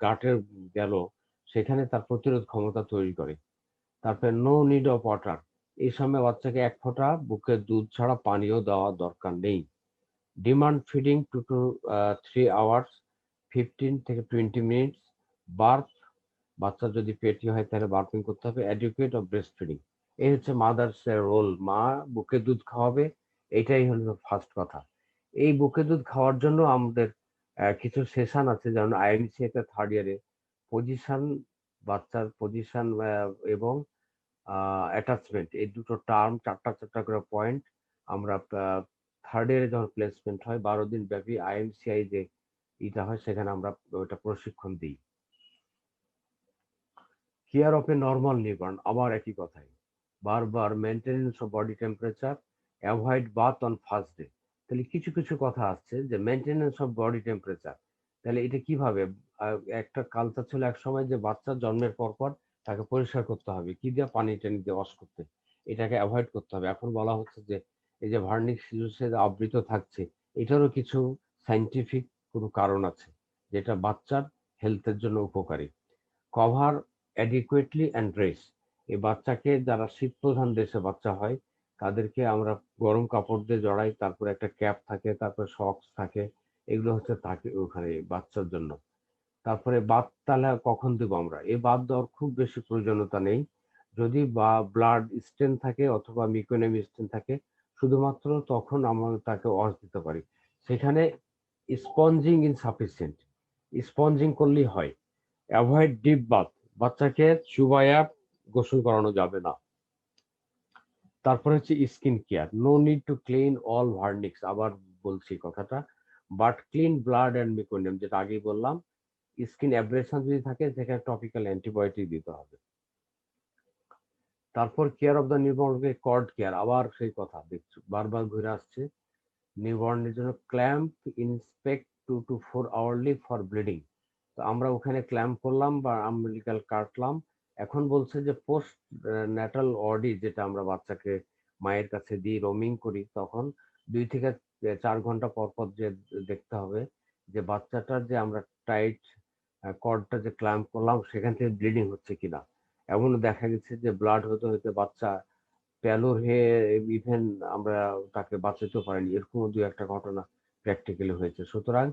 গাটের গেল, সেখানে তার প্রতিরোধ ক্ষমতা তৈরি করে। তারপরে নো নিড অফ ওয়াটার। এই সময় বাচ্চাকে 1 ফোঁটা বুকের দুধ ছাড়া পানিও দেওয়ার দরকার নেই। ডিমান্ড ফিডিং 2 to 3 আওয়ার্স, 15 থেকে 20 মিনিটস। বার্থ, বাচ্চা যদি পেটি হয় তাহলে বার্পিং করতে হবে। অ্যাডিকুয়েট অফ ব্রেস্ট ফিডিং, এই হচ্ছে মাদার্স রোল। মা বুকে দুধ খাওয়াবে, এটাই হলো ফার্স্ট কথা। এই বুকে দুধ খাওয়ার জন্য আমাদের কিছু সেশন আছে, যেমন আইএমসি এতে 3rd ইয়ারে পজিশন, বাচ্চার পজিশন এবং অ্যাটাচমেন্ট, এই দুটো টার্ম, চারটা চারটা করে পয়েন্ট আমরা থার্ড ইয়ারে যখন প্লেসমেন্ট হয় 12 দিন ব্যাপী IMCI যে এটা হয় সেখানে আমরা ওটা প্রশিক্ষণ দিই। Care of a normal newborn, আবার একই কথাই বারবার maintenance of body temperature, avoid bath on first day. তাহলে কিছু কিছু কথা আসছে যে মেনটেনেন্স অফ বডি টেম্পারেচার, তাহলে এটা কিভাবে? একটা কালচার ছিল এক সময় যে বাচ্চা জন্মের পর পর তাকে পরিষ্কার করতে হবে, কি দিয়ে? পানি টানি দিয়ে ওয়াশ করতে, এটাকে অ্যাভয়েড করতে হবে। এখন বলা হচ্ছে যে এই যে ভার্নিশ ইউজে আবৃত থাকছে, এটারও কিছু সাইন্টিফিক কোনো কারণ আছে যেটা বাচ্চার হেলথের জন্য উপকারী। কভার অ্যাডিকুয়েটলি অ্যান্ড ড্রেস, এই বাচ্চাকে যারা শীত প্রধান দেশে বাচ্চা হয় তাদেরকে আমরা গরম কাপড় দিয়ে জড়াই, তারপরে একটা ক্যাপ থাকে, তারপরে সক্স থাকে, এগুলো হচ্ছে থাকে ওখানে বাচ্চার জন্য। তারপরে বাত তাহলে কখন দেবো আমরা? এই বাত দেওয়ার খুব বেশি প্রয়োজনীয়তা নেই, যদি বা ব্লাড স্টেন থাকে অথবা মিকোনিয়াম স্টেন থাকে, শুধুমাত্র তখন আমরা তাকে ওয়াশ দিতে পারি। সেখানে স্পঞ্জিং ইনসাফিসিয়েন্ট, স্পঞ্জিং করলেই হয়। অ্যাভয়েড ডিপ বাথ, বাচ্চাকে চুবাইয়া গোসল করানো যাবে না। তারপর হচ্ছে skin care, no need to clean all vernix, আবার বলছি কথাটা, but clean blood and meconium, যেটা আগেই বললাম। স্কিন অ্যাব্রেশন যদি থাকে সেখানে টপিক্যাল অ্যান্টিবায়োটিক দিতে হবে। তারপর care of the newborn, cord care, আবার সেই কথা দেখছো বারবার ঘুরে আসছে। নিউবর্নের জন্য clamp, inspect 2 to 4 hourly for bleeding. তো আমরা ওখানে ক্ল্যাম্প করলাম বা আমবিলিক্যাল কাটলাম। এখন বলছে যে পোস্ট ন্যাটাল অডি, যেটা আমরা বাচ্চাকে মায়ের কাছে দিয়ে রোমিং করি, তখন 2 থেকে 4 ঘন্টা পর পর যে দেখতে হবে যে বাচ্চাটার যে আমরা টাইট কর্ডটা যে ক্ল্যাম্প করলাম সেখান থেকে ব্লিডিং হচ্ছে কিনা। এমনও দেখা গেছে যে ব্লাড হতে হতে বাচ্চা প্যালোর হয়ে ইভেন আমরা তাকে বাঁচাতেও পারিনি, এরকম দু একটা ঘটনা প্র্যাকটিক্যালি হয়েছে। সুতরাং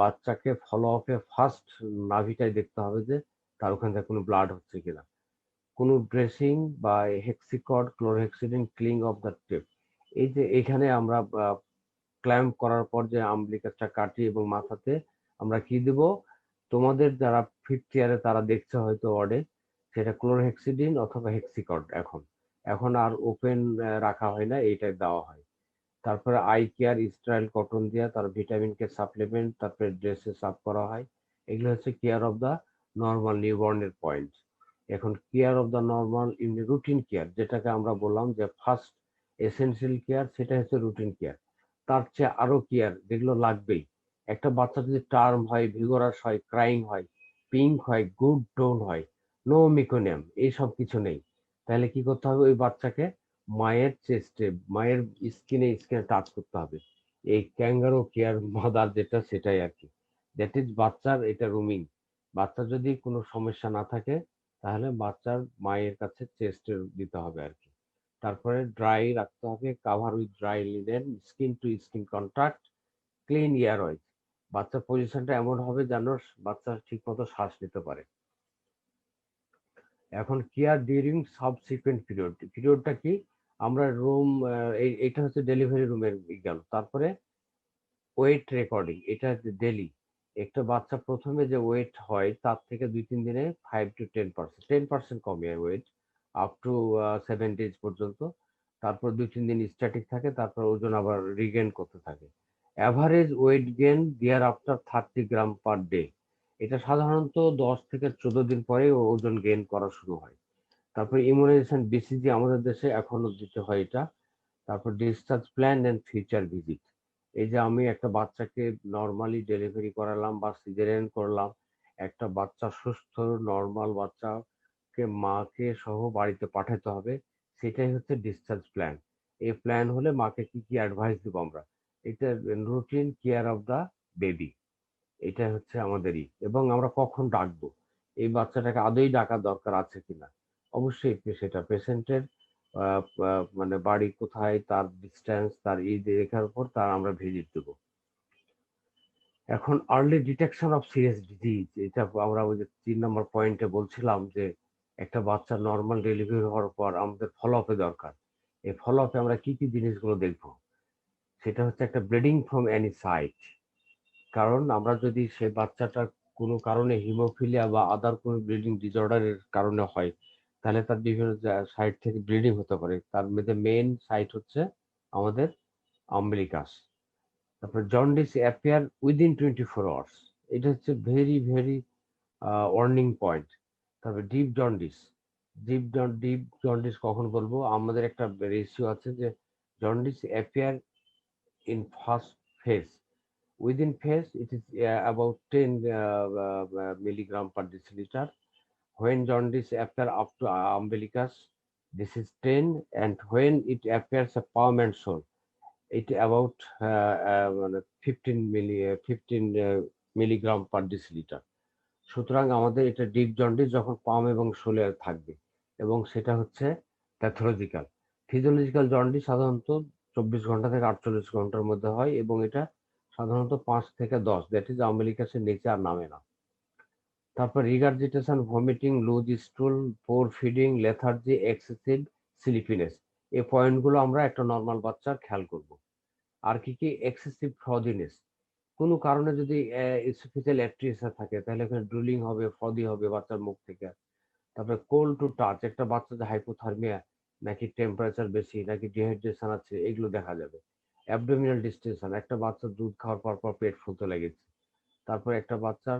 বাচ্চাকে ফলো আপে ফার্স্ট নাভিটাই দেখতে হবে যে তার ওখান থেকে কোনো ব্লাড হচ্ছে কিনা। কোনো ড্রেসিং বা হেক্সিকর্ড, ক্লোরহেক্সিডিন, ক্লিং অফ দ্য টেপ, এই যে এখানে আমরা ক্ল্যাম্প করার পর যে আমব্লিকাসটা কাটি এবং মাথাতে আমরা কি দেব, তোমাদের যারা ফিফথ ইয়ারে তারা দেখছে হয়তো ওয়ার্ডে, সেটা ক্লোরহেক্সিডিন অথবা হেক্সিকর্ড। এখন এখন আর ওপেন রাখা হয় না, এইটাই দেওয়া হয়। তারপরে আই কেয়ার, স্টেরাইল কটন দিয়া, তার ভিটামিন কে সাপ্লিমেন্ট, তারপরে ড্রেসে সাফ করা হয়। এগুলো হচ্ছে কেয়ার অফ দ্য নর্মাল নিউবর্নের পয়েন্ট। এখন care of the normal in routine care, যেটাকে আমরা বললাম যে ফার্স্ট এসেনশিয়াল কেয়ার, সেটা হচ্ছে রুটিন কেয়ার। তার চেয়ে আরো কেয়ার যেগুলো লাগবেই। একটা বাচ্চা যদি টার্ম হয়, ভিগোরাস হয়, ক্রাইং হয়, পিঙ্ক হয়, গুড টোন হয়, নো মিকোনিয়াম, এইসব কিছু নেই, তাহলে কি করতে হবে? ওই বাচ্চাকে মায়ের চেস্টে, মায়ের স্কিনে টাচ করতে হবে। এই ক্যাঙ্গারো কেয়ার মাদার যেটা, সেটাই আর কি। দ্যাট ইজ বাচ্চার এটা রুমিং। বাচ্চা যদি কোনো সমস্যা না থাকে তাহলে বাচ্চার মায়ের কাছে চেস্টে দিতে হবে আর কি। তারপরে ড্রাই রাখতে হবে, cover with dry linen, skin to skin contact, clean Airways, বাচ্চার পজিশনটা এমন হবে যেন বাচ্চা ঠিক মতো শ্বাস নিতে পারে। এখন কেয়ার ডিউরিং সাবসিকুয়েন্ট পিরিয়ড, পিরিয়ডটা কি? আমরা রুম, এইটা হচ্ছে ডেলিভারি রুমের গেল। তারপরে ওয়েট রেকর্ডিং, এটা ডেলি একটা বাচ্চা প্রথমে যে ওয়েট হয় তার থেকে 2-3 দিনে 5 to 10%, 10% কমে ওয়েট আপ টু 7 days পর্যন্ত। তারপর 2-3 দিন স্ট্যাটিক থাকে, তারপর ওজন আবার রিগেন করতে থাকে। Average weight gain there after 30 gram per day, এটা সাধারণত 10 থেকে 14 দিন পরে ওজন গেইন করা শুরু হয়। তারপর ইমিউনাইজেশন, BCG আমাদের দেশে এখনো দিতে হয় এটা। তারপর discharge plan and future visit, এই যে আমি একটা বাচ্চাকে নর্মালি ডেলিভারি করালাম বা সিজারিয়ান করলাম, একটা বাচ্চা সুস্থ নর্মাল বাচ্চাকে মাকে সহ বাড়িতে পাঠাতে হবে, সেটাই হচ্ছে ডিসচার্জ প্ল্যান। এই প্ল্যান হলে মাকে কি কি অ্যাডভাইস দিব আমরা, এটা routine care of the baby, এটা হচ্ছে আমাদেরই। এবং আমরা কখন ডাকবো, এই বাচ্চাটাকে আদৌ ডাকার দরকার আছে কিনা, অবশ্যই সেটা পেশেন্টের মানে বাড়ি কোথায়, তার ডিস্টেন্স, তার এই রেখার উপর তার আমরা ভিজিট দেবো। এখন early detection of serious disease, এটা আমরা ওই যে 3 নম্বর পয়েন্টে বলছিলাম যে একটা বাচ্চা নর্মাল ডেলিভারি হওয়ার পর আমাদের ফলো আপে দরকার। এই ফলো আপে আমরা কি কি জিনিসগুলো দেখবো, সেটা হচ্ছে একটা ব্লিডিং ফ্রম এনি সাইট। কারণ আমরা যদি সে বাচ্চাটার কোনো কারণে হিমোফিলিয়া বা আদার কোনো ব্লিডিং ডিসঅর্ডারের কারণে হয়, তাহলে তার বিভিন্ন সাইড থেকে ব্লিডিং হতে পারে। তার মধ্যে মেইন সাইট হচ্ছে আমাদের আম্বিলিকাস। তারপর জন্ডিস অ্যাপিয়ার উইদিন 24 আওয়ার্স, এটা হচ্ছে ভেরি ভেরি ওয়ার্নিং পয়েন্ট। তারপর ডিপ জন্ডিস কখন বলবো, আমাদের একটা রেশিও আছে যে jaundice appear in first phase, within phase it is about 10 milligram per deciliter. When jaundice appear up to umbilicus, this is 10, and when it appears a palm and sole, it about 15 milligram per deciliter. সুতরাং আমাদের এটা deep jaundice যখন পাম এবং শোলে থাকবে, এবং সেটা হচ্ছে pathological. Physiological jaundice সাধারণত 24 ঘন্টা থেকে 48 ঘন্টার মধ্যে হয়, এবং এটা সাধারণত 5 থেকে 10, দ্যাট ইজ আম্বিলিকাসের নিচে আর নামে না। তারপর রিগার্জিটেশন, ভমিটিং, লুজ স্টুল, পোর ফিডিং, লেথার্জি, এক্সেসিভ স্লিপিনেস, এই পয়েন্টগুলো আমরা একটা নর্মাল বাচ্চার খেয়াল করব। আর কি কি, এক্সেসিভ ফ্রদিনেস, কোনো কারণে যদি ইসোফেজিয়াল অ্যাট্রিয়াসা থাকে তাহলে এখানে ড্রুলিং হবে, ফ্রদি হবে বাচ্চার মুখ থেকে। তারপরে কোল্ড টু টাচ, একটা বাচ্চা যে হাইপোথার্মিয়া, নাকি টেম্পারেচার বেশি, নাকি ডিহাইড্রেশন আছে, এগুলো দেখা যাবে। অ্যাবডোমিনাল ডিস্টেনশন, একটা বাচ্চার দুধ খাওয়ার পর পেট ফুলতে লেগেছে। তারপর একটা বাচ্চার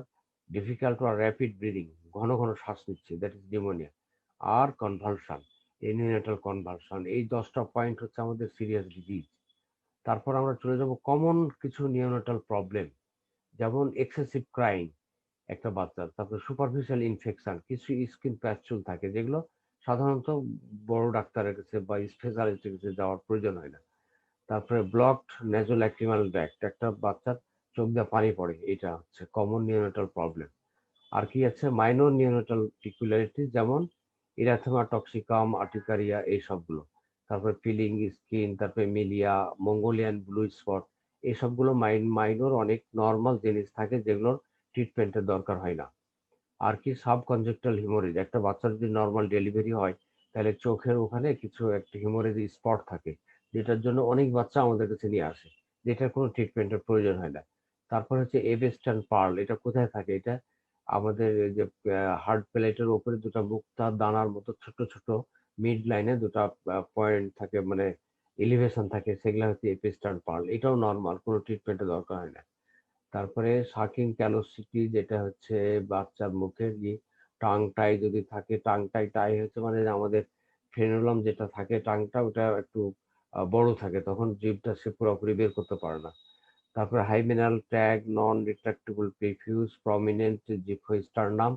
ডিফিকাল্ট বা র্যাপিড ব্রিদিং, ঘন ঘন শ্বাস নিচ্ছে, দ্যাট ইজ নিউমোনিয়া। আর কনভালশন, নিউনেটাল কনভালশন, এই 10টা পয়েন্ট হচ্ছে আমাদের সিরিয়াস ডিজিজ। তারপর আমরা চলে যাব কমন কিছু নিওনেটাল প্রবলেম, যেমন এক্সেসিভ ক্রাইং একটা বাচ্চার, তারপর সুপারফিশিয়াল ইনফেকশন, কিছু স্কিন প্যাচুল থাকে যেগুলো সাধারণত বড় ডাক্তারের কাছে বা স্পেশালিস্টের কাছে যাওয়ার প্রয়োজন হয় না। তারপরে ব্লকড নেজোল্যাক্রিমাল ব্যাক্ট, একটা বাচ্চার চোখ দিয়ে পানি পড়ে, এটা হচ্ছে কমন নিওনেটাল প্রবলেম। আর কি আছে, মাইনর নিওনেটাল পিকুলারিটি, যেমন ইরাথেমা টক্সিকাম, আর্টিকারিয়া, এই সবগুলো। তারপরে পিলিং স্কিন, তারপরে মিলিয়া, মঙ্গোলিয়ান ব্লু স্পট, এই সবগুলো মাইনর অনেক নর্মাল জিনিস থাকে যেগুলোর ট্রিটমেন্টের দরকার হয় না। আর কি, সাবকনজেক্টাল হিমোরেজ, একটা বাচ্চার যদি নর্মাল ডেলিভারি হয় তাহলে চোখের ওখানে কিছু একটা হিমোরেজ স্পট থাকে, যেটার জন্য অনেক বাচ্চা আমাদের কাছে নিয়ে আসে, যেটার কোনো ট্রিটমেন্টের প্রয়োজন হয় না। তারপর হচ্ছে এবেস্টান পার্ল, এটা কোথায় থাকে, এটা আমাদের যে হার্ট প্লেটের উপরে দুটো মুক্তা দানার মতো ছোট ছোট মিড লাইনে দুটো পয়েন্ট থাকে, মানে এলিভেশন থাকে, সেগুলো হচ্ছে এপিস্টান পার্ল, এটাও নর্মাল, কোনো ট্রিটমেন্টের দরকার হয় না। তারপরে শাকিং ক্যালোসিটি, যেটা হচ্ছে বাচ্চার মুখের যে টাংটাই যদি থাকে, টাই হচ্ছে মানে আমাদের ফ্রেনুলাম যেটা থাকে টাংটা, ওটা একটু বড় থাকে, তখন জিভটা সে পুরোপুরি বের করতে পারে না। তারপরে হাইমেনাল ট্যাগ, নন রিট্রাক্টেবল প্রিফিউজ, প্রমিনেন্ট জিফোস্টার্নাম,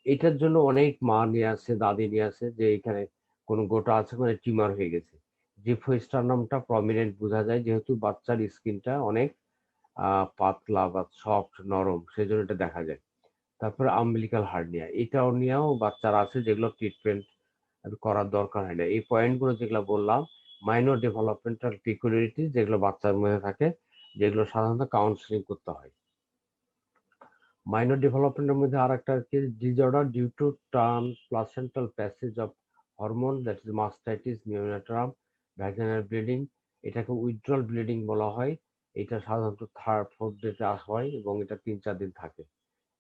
এটার জন্য অনেক মা নিয়ে আসে, দাদি নিয়ে আসে যে এখানে কোনো গোটা আছে, মানে টিউমার হয়ে গেছে। জিফোস্টার্নামটা প্রমিনেন্ট বোঝা যায় যেহেতু বাচ্চার স্কিনটা অনেক পাতলা বা সফট নরম, সেজন্য এটা দেখা যায়। তারপরে আম্বিলিকাল হার্নিয়া, এটাও নিয়েও বাচ্চার আছে যেগুলো ট্রিটমেন্ট করার দরকার হয় না। এই পয়েন্টগুলো যেগুলো বললাম, মাইনর ডেভেলপমেন্টাল পিকুলারিটি, যেগুলো বাচ্চার মধ্যে থাকে, যেগুলো সাধারণত কাউন্সিলিং করতে হয়। মাইনর ডেভেলপমেন্টের মধ্যে আর একটা কি, disorder due to placental passage of hormone, that is mastitis neonatorum, vaginal bleeding, এটাকে উইথড্রল ব্লিডিং বলা হয়। এটা সাধারণত থার্ড ফোর্থ ডেতে হয় এবং এটা 3-4 দিন থাকে।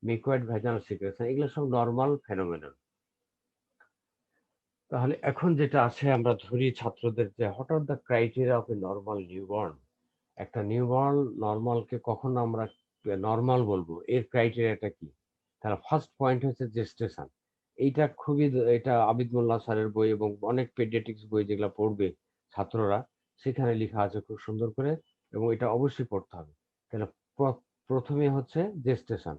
মিকোয়েড ভ্যাজিনাল সিক্রেশন, এগুলো সব নর্মাল ফেনোমেনন। তাহলে এখন যেটা আছে, আমরা ধরি ছাত্রদের যে what are the criteria of a normal newborn, একটা নিউবর্ন নর্মালকে কখন আমরা নর্মাল বলবো, এর ক্রাইটেরিয়াটা কি? তাহলে ফার্স্ট পয়েন্ট হচ্ছে জেস্টেশন। এইটা খুবই, এটা আবিদ মোল্লা স্যারের বই এবং অনেক পেডিয়াট্রিক্স বই যেগুলো পড়বে ছাত্ররা, সেখানে লেখা আছে খুব সুন্দর করে, এবং এটা অবশ্যই পড়তে হবে। তাহলে প্রথমে হচ্ছে জেস্টেশন।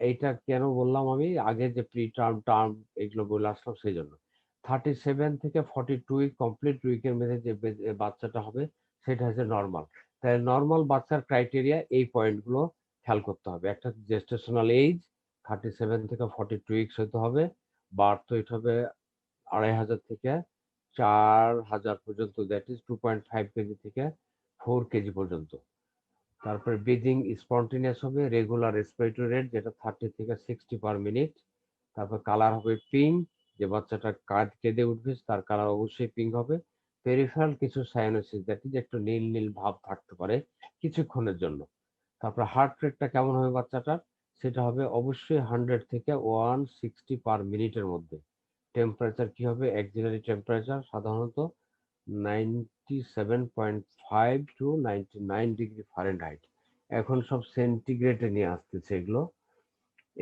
এইটা কেন বললাম, আমি আগে যে প্রি টার্ম টার্ম এগুলো বলে আসলাম সেই জন্য। 37 থেকে 42 উইক, কমপ্লিট উইকের মধ্যে যে বাচ্চাটা হবে সেটা হচ্ছে নর্মাল। তাই নর্মাল বাচ্চার ক্রাইটেরিয়া এই পয়েন্টগুলো খেয়াল করতে হবে। একটা জেস্টেশনাল এজ 37 থেকে 42 উইকস হতে হবে, বার্থ ওয়েট হবে 2,500 থেকে 4,000 পর্যন্ত, দ্যাট ইজ 2.5 কেজি থেকে 4 কেজি পর্যন্ত। তারপরে ব্রিদিং স্পন্টেনিয়াস হবে, রেগুলার রেসপিরেটরি রেট যেটা 30 থেকে 60 পার মিনিট। তারপর কালার হবে পিঙ্ক, যে বাচ্চাটা কেঁদে উঠবে তার কালার অবশ্যই পিঙ্ক হবে। পেরিফেরাল কিছু সাইনোসিস, দ্যাট ইজ একটু নীল নীল ভাব থাকতে পারে কিছুক্ষণের জন্য। তারপর হার্ট রেটটা কেমন হবে বাচ্চাটার, সেটা হবে অবশ্যই 100 থেকে 160 পার মিনিটের মধ্যে। টেম্পারেচার কি হবে, অ্যাক্সিলারি টেম্পারেচার সাধারণত 97.5 to 99 ডিগ্রি ফারেনহাইট। এখন সব সেন্টিগ্রেডে নিয়ে আসতেছে এগুলো।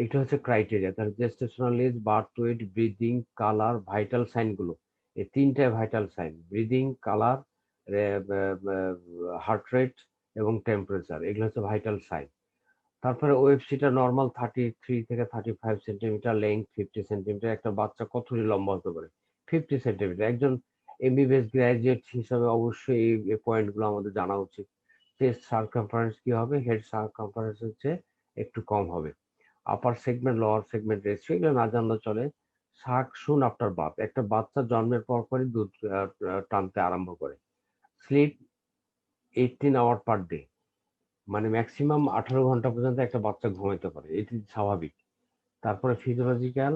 এটা হচ্ছে ক্রাইটেরিয়া। তার gestational age, birth weight, breathing, colour, vital সাইনগুলো, এই তিনটায় vital sign: breathing, colour, heart rate এবং টেম্পারেচার, এগুলো হচ্ছে ভাইটাল সাইন। তারপরে ওএফসিটা নর্মাল 33 থেকে 35 সেন্টিমিটার, লেন্থ 50 সেন্টিমিটার। একটা বাচ্চা কতটি লম্বা হতে পারে? 50 সেন্টিমিটার। একজন এমবিবিএস গ্রাজুয়েট হিসাবে অবশ্যই এই পয়েন্টগুলো আমাদের জানা উচিত। চেস্ট সার্কামফারেন্স কি হবে? হেড সার্কামফারেন্স হচ্ছে একটু কম হবে। আপার সেগমেন্ট, লোয়ার সেগমেন্ট রেশিও, এগুলো না জানলে চলে। শাক শুন আফটার বার্থ, একটা বাচ্চা জন্মের পরপরই দুধ টানতে আরম্ভ করে। স্লিপ 18 আওয়ার পার ডে, মানে ম্যাক্সিমাম 18 ঘন্টা পর্যন্ত একটা বাচ্চা ঘুমাইতে পারে, এটি স্বাভাবিক। তারপরে ফিজিওলজিক্যাল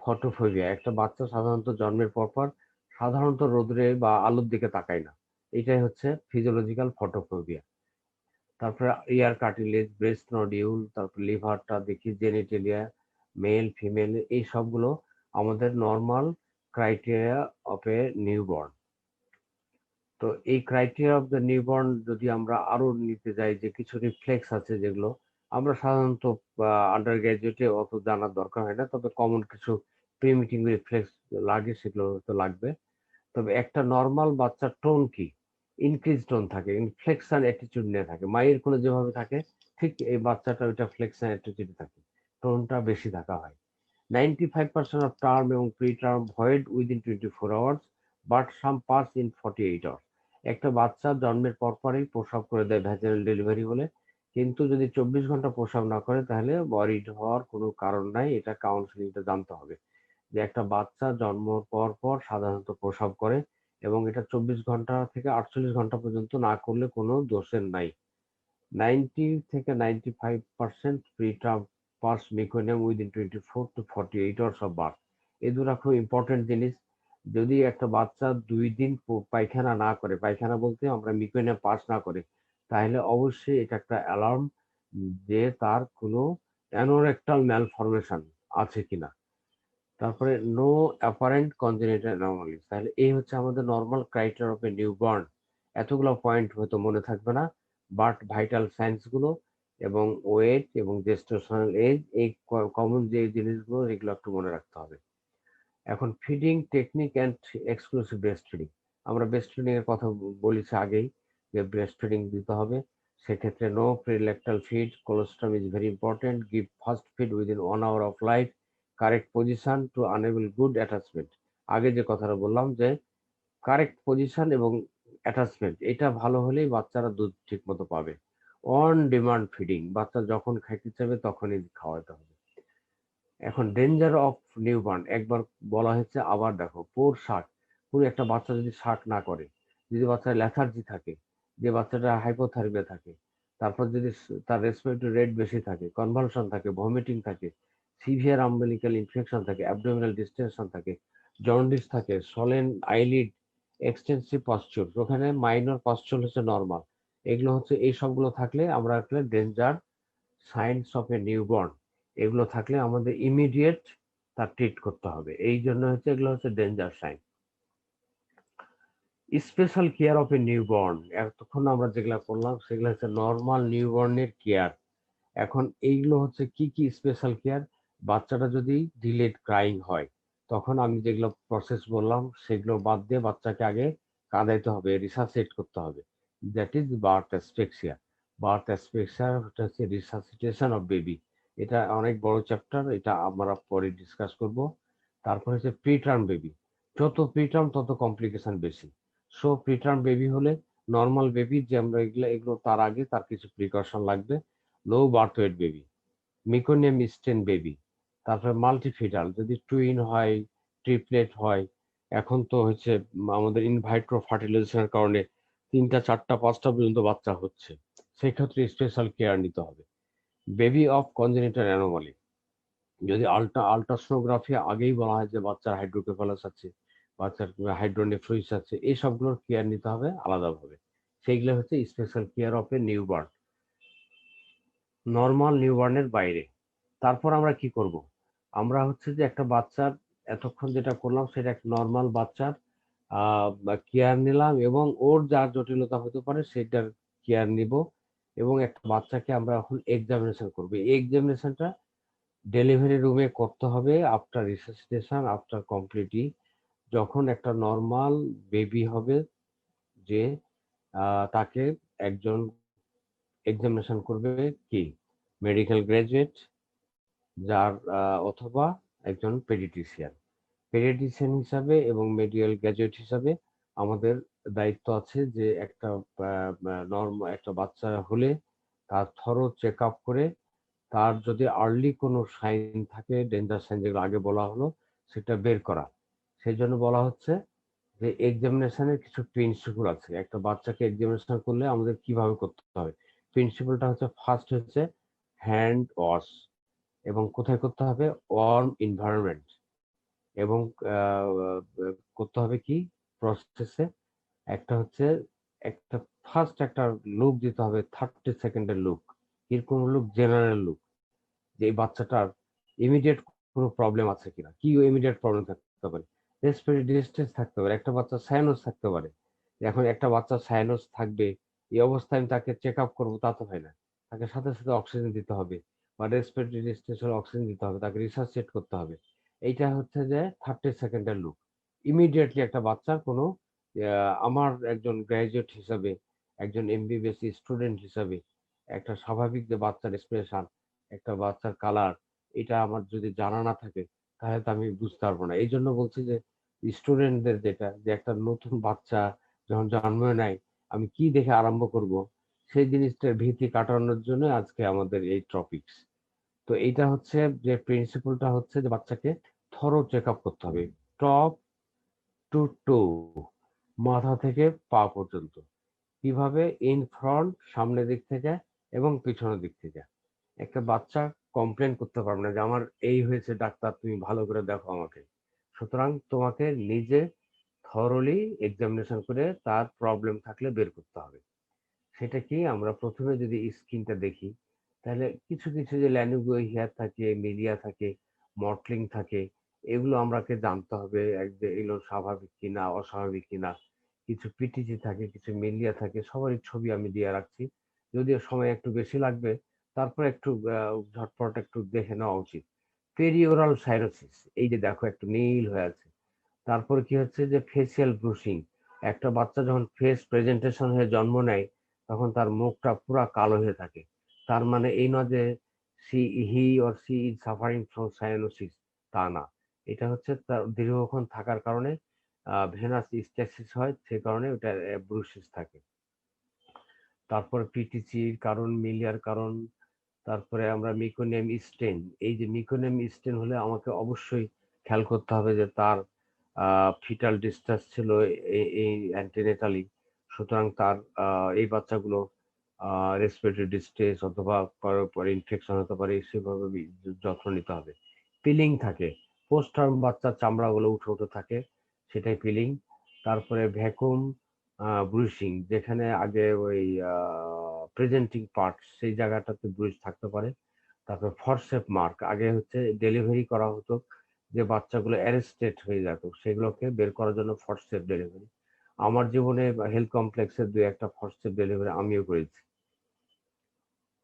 ফটোফোবিয়া, একটা বাচ্চা সাধারণত জন্মের পরপর সাধারণত রোদে বা আলোর দিকে তাকায় না, এটাই হচ্ছে ফিজিওলজিক্যাল ফটোফোবিয়া। তারপরে ইয়ার কার্টিলেজ, ব্রেস্ট নডিউল, তারপর লিভারটা দেখি, জেনিটেলিয়া, মেল ফিমেল, এই সবগুলো আমাদের normal criteria of a newborn. তো এই ক্রাইটেরিয়া অফ দ্য নিউবর্ন যদি আমরা আরো নিতে যাই, যে কিছু রিফ্লেক্স আছে যেগুলো আমরা সাধারণত আন্ডার গ্রাজুয়েটে অত জানার দরকার হয় না, তবে কমন কিছু প্রিমিটিভ রিফ্লেক্স লাগে, সেগুলো তো লাগবে। তবে একটা নর্মাল বাচ্চার টোন কি? ইনক্রিজ টোন থাকে, ফ্লেক্সন অ্যাটিটিউড নিয়ে থাকে। মায়ের কোলে যেভাবে থাকে ঠিক এই বাচ্চাটা ওইটা ফ্লেক্সন অ্যাটিটিউডে থাকে, টোনটা বেশি থাকা হয়। 95% of term এবং pre-term void within 24 hours, but some pass in 48 hours. একটা বাচ্চা জন্মের পরপরই প্রসব করে দেয় ভ্যাজাইনাল ডেলিভারি বলে, কিন্তু যদি 24 ঘন্টা প্রসব না করে তাহলে ওয়ারিড হওয়ার কোনো কারণ নাই। এটা কাউন্সিলিংটা জানতে হবে যে একটা বাচ্চা জন্মের পর সাধারণত প্রসব করে, এবং এটা 24 ঘন্টা থেকে 48 ঘন্টা পর্যন্ত না করলে কোনো দোষের নাই। 90 থেকে 95% preterm pass meconium within 24 to 48 hours of birth. এই দুটো খুব ইম্পর্টেন্ট জিনিস। যদি একটা বাচ্চা 2 দিন পায়খানা না করে, পায়খানা বলতে আমরা মেকোনিয়াম পাস না করে, তাহলে অবশ্যই এটা একটা অ্যালার্ম যে তার কোনো অ্যানোরেক্টাল ম্যালফরমেশন আছে কিনা। তারপরে নো অ্যাপারেন্ট কনজেনিটাল অ্যানোমালিস, তাহলে এই হচ্ছে আমাদের normal criteria of a newborn. এতগুলো পয়েন্ট হয়তো মনে থাকবে না, বাট ভাইটাল সাইন্স গুলো এবং ওয়েট এবং জেস্টেশনাল এজ, এই কমন যে জিনিসগুলো এগুলো একটু মনে রাখতে হবে। এখন feeding technique and exclusive breast feeding, আমরা ব্রেস্ট ফিডিং এর কথা বলেছি আগেই, যে ব্রেস্ট ফিডিং দিতে হবে। সেক্ষেত্রে no prelacteal feed, colostrum is very important, give first feed within 1 hour of life, correct position to enable good attachment. আগে যে কথাটা বললাম যে কারেক্ট পজিশন এবং অ্যাটাচমেন্ট, এটা ভালো হলেই বাচ্চারা দুধ ঠিক মতো পাবে। অন ডিমান্ড ফিডিং, বাচ্চা যখন খাইতে চাইবে তখনই খাওয়াতে হবে। এখন ডেঞ্জার অফ নিউবর্ন, একবার বলা হয়েছে আবার দেখো, পোর শাক, পুরো একটা বাচ্চা যদি শাক না করে, যদি বাচ্চার ল্যাথার্জি থাকে, যে বাচ্চাটা হাইপোথার্মিয়া থাকে, তারপর যদি তার রেসপিরেটরি রেট বেশি থাকে, কনভালশন থাকে, ভমিটিং থাকে, সিভিয়ার আম্বিলিক্যাল ইনফেকশন থাকে, অ্যাবডোমিনাল ডিস্টেনশন থাকে, জন্ডিস থাকে, সলেন আইলিড, এক্সটেন্সিভ পশ্চুর, ওখানে মাইনর পশ্চুর হচ্ছে নর্মাল, এগুলো হচ্ছে, এই সবগুলো থাকলে আমরা একটা danger signs of a newborn, এগুলো থাকলে আমাদের ইমিডিয়েট তার ট্রিট করতে হবে। এই জন্য হচ্ছে এগুলো হচ্ছে danger sign. Special care of a newborn, এতক্ষণ আমরা যেগুলো করলাম সেগুলো হচ্ছে নর্মাল নিউবর্নের কেয়ার। এখন এইগুলো হচ্ছে কি কি স্পেশাল কেয়ার? বাচ্চাটা যদি ডিলেড ক্রাইং হয়, তখন আমি যেগুলো প্রসেস বললাম সেগুলো বাদ দিয়ে বাচ্চাকে আগে কাঁদাইতে হবে, রিসাসিটেট করতে হবে, that is birth asphyxia. Birth asphyxia হচ্ছে রিসাসিটেশন অফ বেবি, এটা অনেক বড় চ্যাপ্টার, এটা আমরা পরে ডিসকাস করব। তারপর হচ্ছে প্রিটার্ম বেবি, যত প্রিটার্ম তত কমপ্লিকেশন বেশি। সো প্রিটার্ম বেবি হলে নর্মাল বেবি যে আমরা এগুলো এগুলো তার আগে তার কিছু প্রিকশন লাগবে। Low birth weight baby, meconium stain baby, তারপরে মাল্টিফিডাল যদি টুইন হয়, ট্রিপলেট হয়। এখন তো হচ্ছে আমাদের ইনভাইট্রো ফার্টিলাইজেশনের কারণে 3টা 4টা 5টা পর্যন্ত বাচ্চা হচ্ছে, সেক্ষেত্রে স্পেশাল কেয়ার নিতে হবে। বেবি অফ কনজেনিটাল অ্যানোমালি, যদি আলট্রাসোনোগ্রাফি আগেই বলা হয় যে বাচ্চার হাইড্রোকেফালাস আছে, বাচ্চার হাইড্রোনেফ্রোসিস আছে, এই সবগুলোর কেয়ার নিতে হবে আলাদাভাবে। সেইগুলো হচ্ছে special care of a newborn, normal নিউবর্নের বাইরে। তারপর আমরা কি করব? আমরা হচ্ছে যে একটা বাচ্চার, এতক্ষণ যেটা করলাম সেটা একটা নর্মাল বাচ্চার কেয়ার নিলাম এবং ওর যা জটিলতা হতে পারে সেটার কেয়ার নিব, এবং একটা বাচ্চাকে আমরা এখন এক্সামিনেশন করবো। এই এক্সামিনেশনটা ডেলিভারি রুমে করতে হবে আফটার রিসাসিটেশন, আফটার কমপ্লিটলি, যখন একটা নর্মাল বেবি হবে, যে তাকে একজন এক্সামিনেশন করবে কি মেডিকেল গ্রাজুয়েট, যার অথবা একজন পেডিয়াট্রিশিয়ান। পেডিয়াট্রিশিয়ান হিসাবে এবং মেডিকেল গ্রাজুয়েট হিসাবে আমাদের দায়িত্ব আছে যে একটা একটা বাচ্চা হলে তার থরো চেক আপ করে, তার যদি আর্লি কোনো সাইন থাকে, ডেঞ্জার সাইন যেগুলো আগে বলা হলো, সেটা বের করা। সেই জন্য বলা হচ্ছে যে এক্সামিনেশনের কিছু প্রিন্সিপাল আছে। একটা বাচ্চাকে এক্সামিনেশন করলে আমাদের কিভাবে করতে হবে, প্রিন্সিপালটা হচ্ছে, ফার্স্ট হচ্ছে হ্যান্ড ওয়াশ, এবং কোথায় করতে হবে, ওয়ার্ম এনভায়রনমেন্ট, এবং করতে হবে কি প্রসেসে, একটা হচ্ছে একটা ফার্স্ট একটা লুক দিতে হবে, 30 সেকেন্ডের লুক। কিরকম লুক, জেনারেল লুক, যে এই বাচ্চাটার ইমিডিয়েট কোনো প্রবলেম আছে কিনা, কি ইমিডিয়েট প্রবলেম থাকতে পারে, রেসপিরেটরি ডিস্ট্রেস থাকতে পারে, একটা বাচ্চা সাইনোস থাকতে পারে। এখন একটা বাচ্চা সাইনোস থাকবে, এই অবস্থায় আমি তাকে চেক আপ করবো তা তো হয় না, তাকে সাথে সাথে অক্সিজেন দিতে হবে, বা রেসপিরেটরি ডিস্ট্রেস হলে অক্সিজেন দিতে হবে, তাকে রিসার্চেট করতে হবে। এইটা হচ্ছে যে 30 সেকেন্ডের লুক। ইমিডিয়েটলি একটা বাচ্চার কোনো আমার একজন গ্র্যাজুয়েট হিসাবে, একজন এমবিবিএস স্টুডেন্ট হিসাবে, একটা স্বাভাবিক যে বাচ্চার রেসপিরেশন, একটা বাচ্চার কালার, এটা আমার যদি জানা না থাকে তাহলে তো আমি বুঝতে পারবো না। এই জন্য বলছি যে স্টুডেন্টদের যেটা, যে একটা নতুন বাচ্চা যখন জন্ম নেয় আমি কি দেখে আরম্ভ করব, সেই জিনিসটার ভীতি কাটানোর জন্য আজকে আমাদের এই টপিকস। তো এইটা হচ্ছে যে প্রিন্সিপালটা হচ্ছে যে বাচ্চাকে থরো চেক আপ করতে হবে, টপ টু টো, মাথা থেকে পা পর্যন্ত। কিভাবে, ইন ফ্রন্ট, সামনের দিক থেকে এবং পিছনের দিক থেকে। একটা বাচ্চা কমপ্লেন করতে পারবে না যে আমার এই হয়েছে ডাক্তার, তুমি ভালো করে দেখো আমাকে। সুতরাং তোমাকে নিজে থরলি এক্সামিনেশন করে তার প্রবলেম থাকলে বের করতে হবে। সেটা কি, আমরা প্রথমে যদি স্কিনটা দেখি, তাহলে কিছু কিছু যে ল্যানুগোহিয়া থাকে, মিলিয়া থাকে, মটলিং থাকে, এগুলো আমাকে জানতে হবে যে এগুলো স্বাভাবিক কিনা অস্বাভাবিক কিনা। কিছু পিটিজি থাকে, কিছু মিলিয়া থাকে, সবারই ছবি আমি দিয়ে রাখছি, যদিও সময় একটু বেশি লাগবে, তারপর একটু ঝটপট একটু দেখে নেওয়া উচিত। পেরিওরাল সাইরোসিস, এই যে দেখো একটু নীল হয়ে আছে। তারপর কি হচ্ছে যে ফেসিয়াল ব্রুশিং, একটা বাচ্চা যখন ফেস প্রেজেন্টেশন হয়ে জন্ম নেয় তখন তার মুখটা পুরা কালো হয়ে থাকে। তার মানে এই নয় যে he is suffering from cyanosis, তা না। এটা হচ্ছে তার দীর্ঘক্ষণ থাকার কারণে ভেনাস স্ট্যাসিস হয়, সে কারণে ওটা ব্রুসিস থাকে। তারপর পিটিসির কারণ, মিলিয়ার কারণ, তারপরে আমরা মিকোনিয়াম স্টেন। এই যে মিকোনিয়াম স্টেন হলে আমাকে অবশ্যই খেয়াল করতে হবে যে তার ফিটাল ডিসচার্জ ছিল এই অ্যান্টিনেটালি। সুতরাং তার এই বাচ্চাগুলো রেসপিরেটরি ডিস্ট্রেস অথবা পরে ইনফেকশন হতে পারে, সেভাবে যত্ন নিতে হবে। পিলিং থাকে, পোস্ট টার্ম বাচ্চার চামড়াগুলো উঠে উঠে থাকে, সেটাই পিলিং। তারপরে ভ্যাকুম ব্রুশিং, যেখানে আগে ওই প্রেজেন্টিং পার্ট সেই জায়গাটাতে ব্রুশ থাকতে পারে। তারপর ফরসেপ মার্ক, আগে হচ্ছে ডেলিভারি করা হতো, যে বাচ্চাগুলো অ্যারেস্টেড হয়ে যেত, সেগুলোকে বের করার জন্য ফরসেপ ডেলিভারি। আমার জীবনে হেলথ কমপ্লেক্সের দুই একটা ফরসেপ ডেলিভারি আমিও করেছি।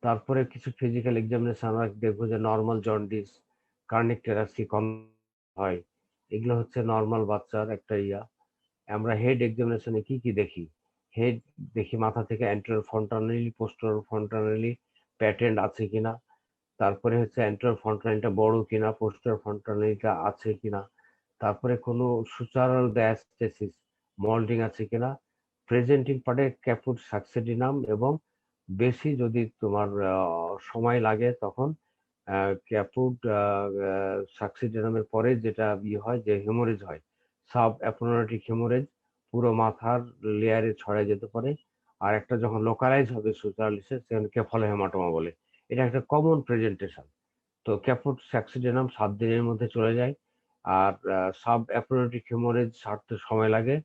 তারপরে কিছু ফিজিক্যাল এক্সামিনেশন আমরা দেখবো যে নর্মাল জন্ডিস, কার্নিক টেরাসি কম হয়, এগুলো হচ্ছে নর্মাল বাচ্চার একটা ইয়া। আমরা হেড এক্সামিনেশনে কি কি দেখি, হেড দেখি মাথা থেকে অ্যান্টেরিয়র ফ্রন্টালি, পোস্টেরিয়র ফ্রন্টালি প্যাটেন্ট আছে কিনা, তারপরে হচ্ছে অ্যান্টেরিয়র ফ্রন্টালিটা বড় কিনা, পোস্টেরিয়র ফ্রন্টালিটা আছে কিনা, তারপরে কোনো সুচারাল ডায়াস্টেসিস, মল্ডিং আছে কিনা, প্রেজেন্টিং পার্টে ক্যাপুট সাকসেডিনাম, এবং বেশি যদি তোমার সময় লাগে তখন ক্যাপুট সাকসেডিনামের পরে যেটা হয়, যে হেমোরেজ হয়, সাব অ্যাপোনেটিক হেমোরেজ, পুরো মাথার লেয়ারে ছড়ায় যেতে পারে। আর একটা যখন লোকালাইজ হবে সুচারালিসে, সেখানে কেফালো হেমাটোমা বলে। এটা একটা কমন প্রেজেন্টেশন। তো ক্যাপুট স্যাক্সিডেনাম 7 দিনের মধ্যে চলে যায়, আর সাব অ্যাপোনেটিক হেমোরেজ সারতে সময় লাগে,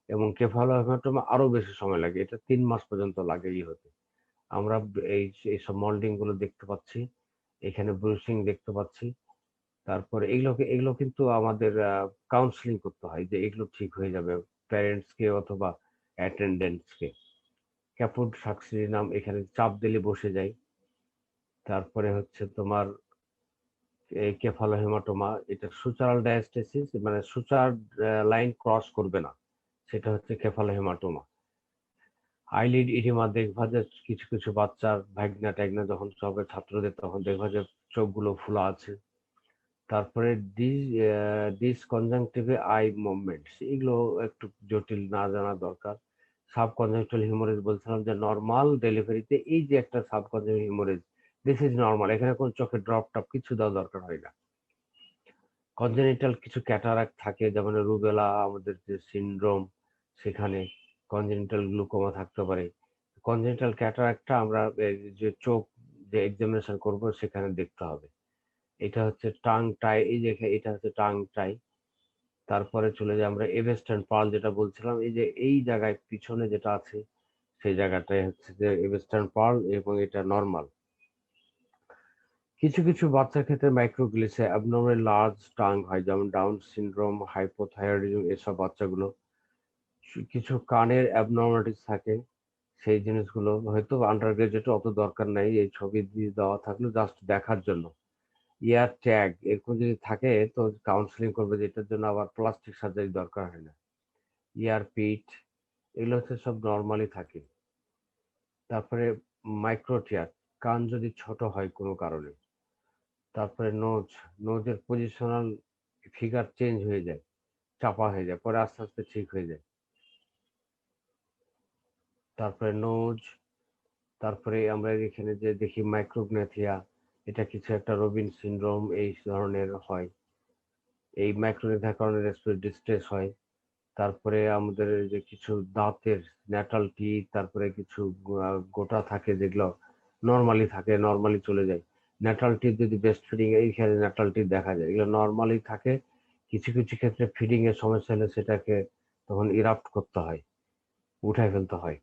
এবং কেফালোহেমাটোমা আরো বেশি সময় লাগে, এটা 3 মাস পর্যন্ত লাগে হতে। আমরা এইসব মল্ডিং গুলো দেখতে পাচ্ছি, এখানে ব্রুশিং দেখতে পাচ্ছি। তারপরে এগুলো কিন্তু আমাদের কাউন্সিলিং করতে হয় যে এগুলো ঠিক হয়ে যাবে, প্যারেন্টসকে অথবা অ্যাটেন্ডেন্টসকে। ক্যাপুট সাকসিনাম এখানে চাপ দিলে বসে যায়। তারপরে হচ্ছে তোমার কেফালোহেমাটোমা, এটা সুচারাল ডায়াস্টেসিস, মানে সুচার লাইন ক্রস করবে না, সেটা হচ্ছে কেফালোহেমাটোমা। আইলিড ইডিমা, দেখবা যে কিছু কিছু বাচ্চার ভাগনা ট্যাগনা যখন সবে ছাত্রদের তখন দেখবা যে চোখগুলো ফোলা আছে। তারপরে ডিসকনজাংটিভে আই মুভমেন্টস, এগুলো একটু জটিল, না জানা দরকার। সাবকনজাংটিভাল হিমোরেজ বলছিলাম যে নর্মাল ডেলিভারিতে এই যে একটা subconjunctival haemorrhage, this is normal, এখানে কোন চোখে ড্রপ টপ কিছু দেওয়া দরকার হয় না। কনজেনিটাল কিছু ক্যাটারাক্ট থাকে, যেমন রুবেলা আমাদের যে সিনড্রোম, সেখানে কনজেনিটাল গ্লুকোমা থাকতে পারে। কনজেনিটাল ক্যাটারাক্টটা আমরা যে চোখ যে এক্সামিনেশন করব সেখানে দেখতে হবে। এটা হচ্ছে টাং টাই, এই যে এটা হচ্ছে টাং টাই। তারপরে চলে যাই আমরা এভেস্টার্ন পার্ল, যেটা বলছিলাম এই যে এই জায়গায় পিছনে যেটা আছে সেই জায়গাটাই হচ্ছে যে এভেস্টার্ন পার্ল, এবং এটা নর্মাল। কিছু কিছু বাচ্চার ক্ষেত্রে মাইক্রোগ্লিসিয়া অ্যাবনর্মাল লার্জ টাং হয়, যেমন ডাউন সিনড্রোম, হাইপোথাইরয়েডিজম, এসব বাচ্চাগুলো। কিছু কানের অ্যাবনর্মালিটিস থাকে, সেই জিনিসগুলো হয়তো আন্ডার গ্রাজুয়েটে অত দরকার নাই, এই ছবি দিয়ে দেওয়া থাকলো জাস্ট দেখার জন্য। ইয়ার ট্যাগ এরকম যদি থাকে তো কাউন্সিলিং করবে, যেটার জন্য আবার প্লাস্টিক সার্জারি দরকার হয় না। ইয়ার পিট, এগুলো হচ্ছে সব নর্মালি থাকে। তারপরে মাইক্রোটিয়ার, কান যদি ছোট হয় কোনো কারণে। তারপরে নোজ, নোজের পজিশনাল ফিগার চেঞ্জ হয়ে যায়, চাপা হয়ে যায়, পরে আস্তে আস্তে ঠিক হয়ে যায়। তারপরে নোজ, তারপরে আমরা এখানে যে দেখি মাইক্রোগনেথিয়া, এটা কিছু একটা রবিন সিনড্রোম এই ধরনের হয়। এই মাইক্রোগনেথিয়ার কারণে রেসপিরেটরি ডিস্ট্রেস হয়। তারপরে আমাদের যে কিছু দাঁতের ন্যাটাল টিথ, তারপরে কিছু গোটা থাকে যেগুলো নর্মালি থাকে, নর্মালি চলে যায়। ন্যাটাল টিথ যদি ব্রেস্ট ফিডিং এইখানে ন্যাটাল টিথ দেখা যায়, এগুলো নর্মালি থাকে। কিছু কিছু ক্ষেত্রে ফিডিং এর সমস্যা হলে সেটাকে তখন ইরাপ্ট করতে হয়, উঠায় ফেলতে হয়।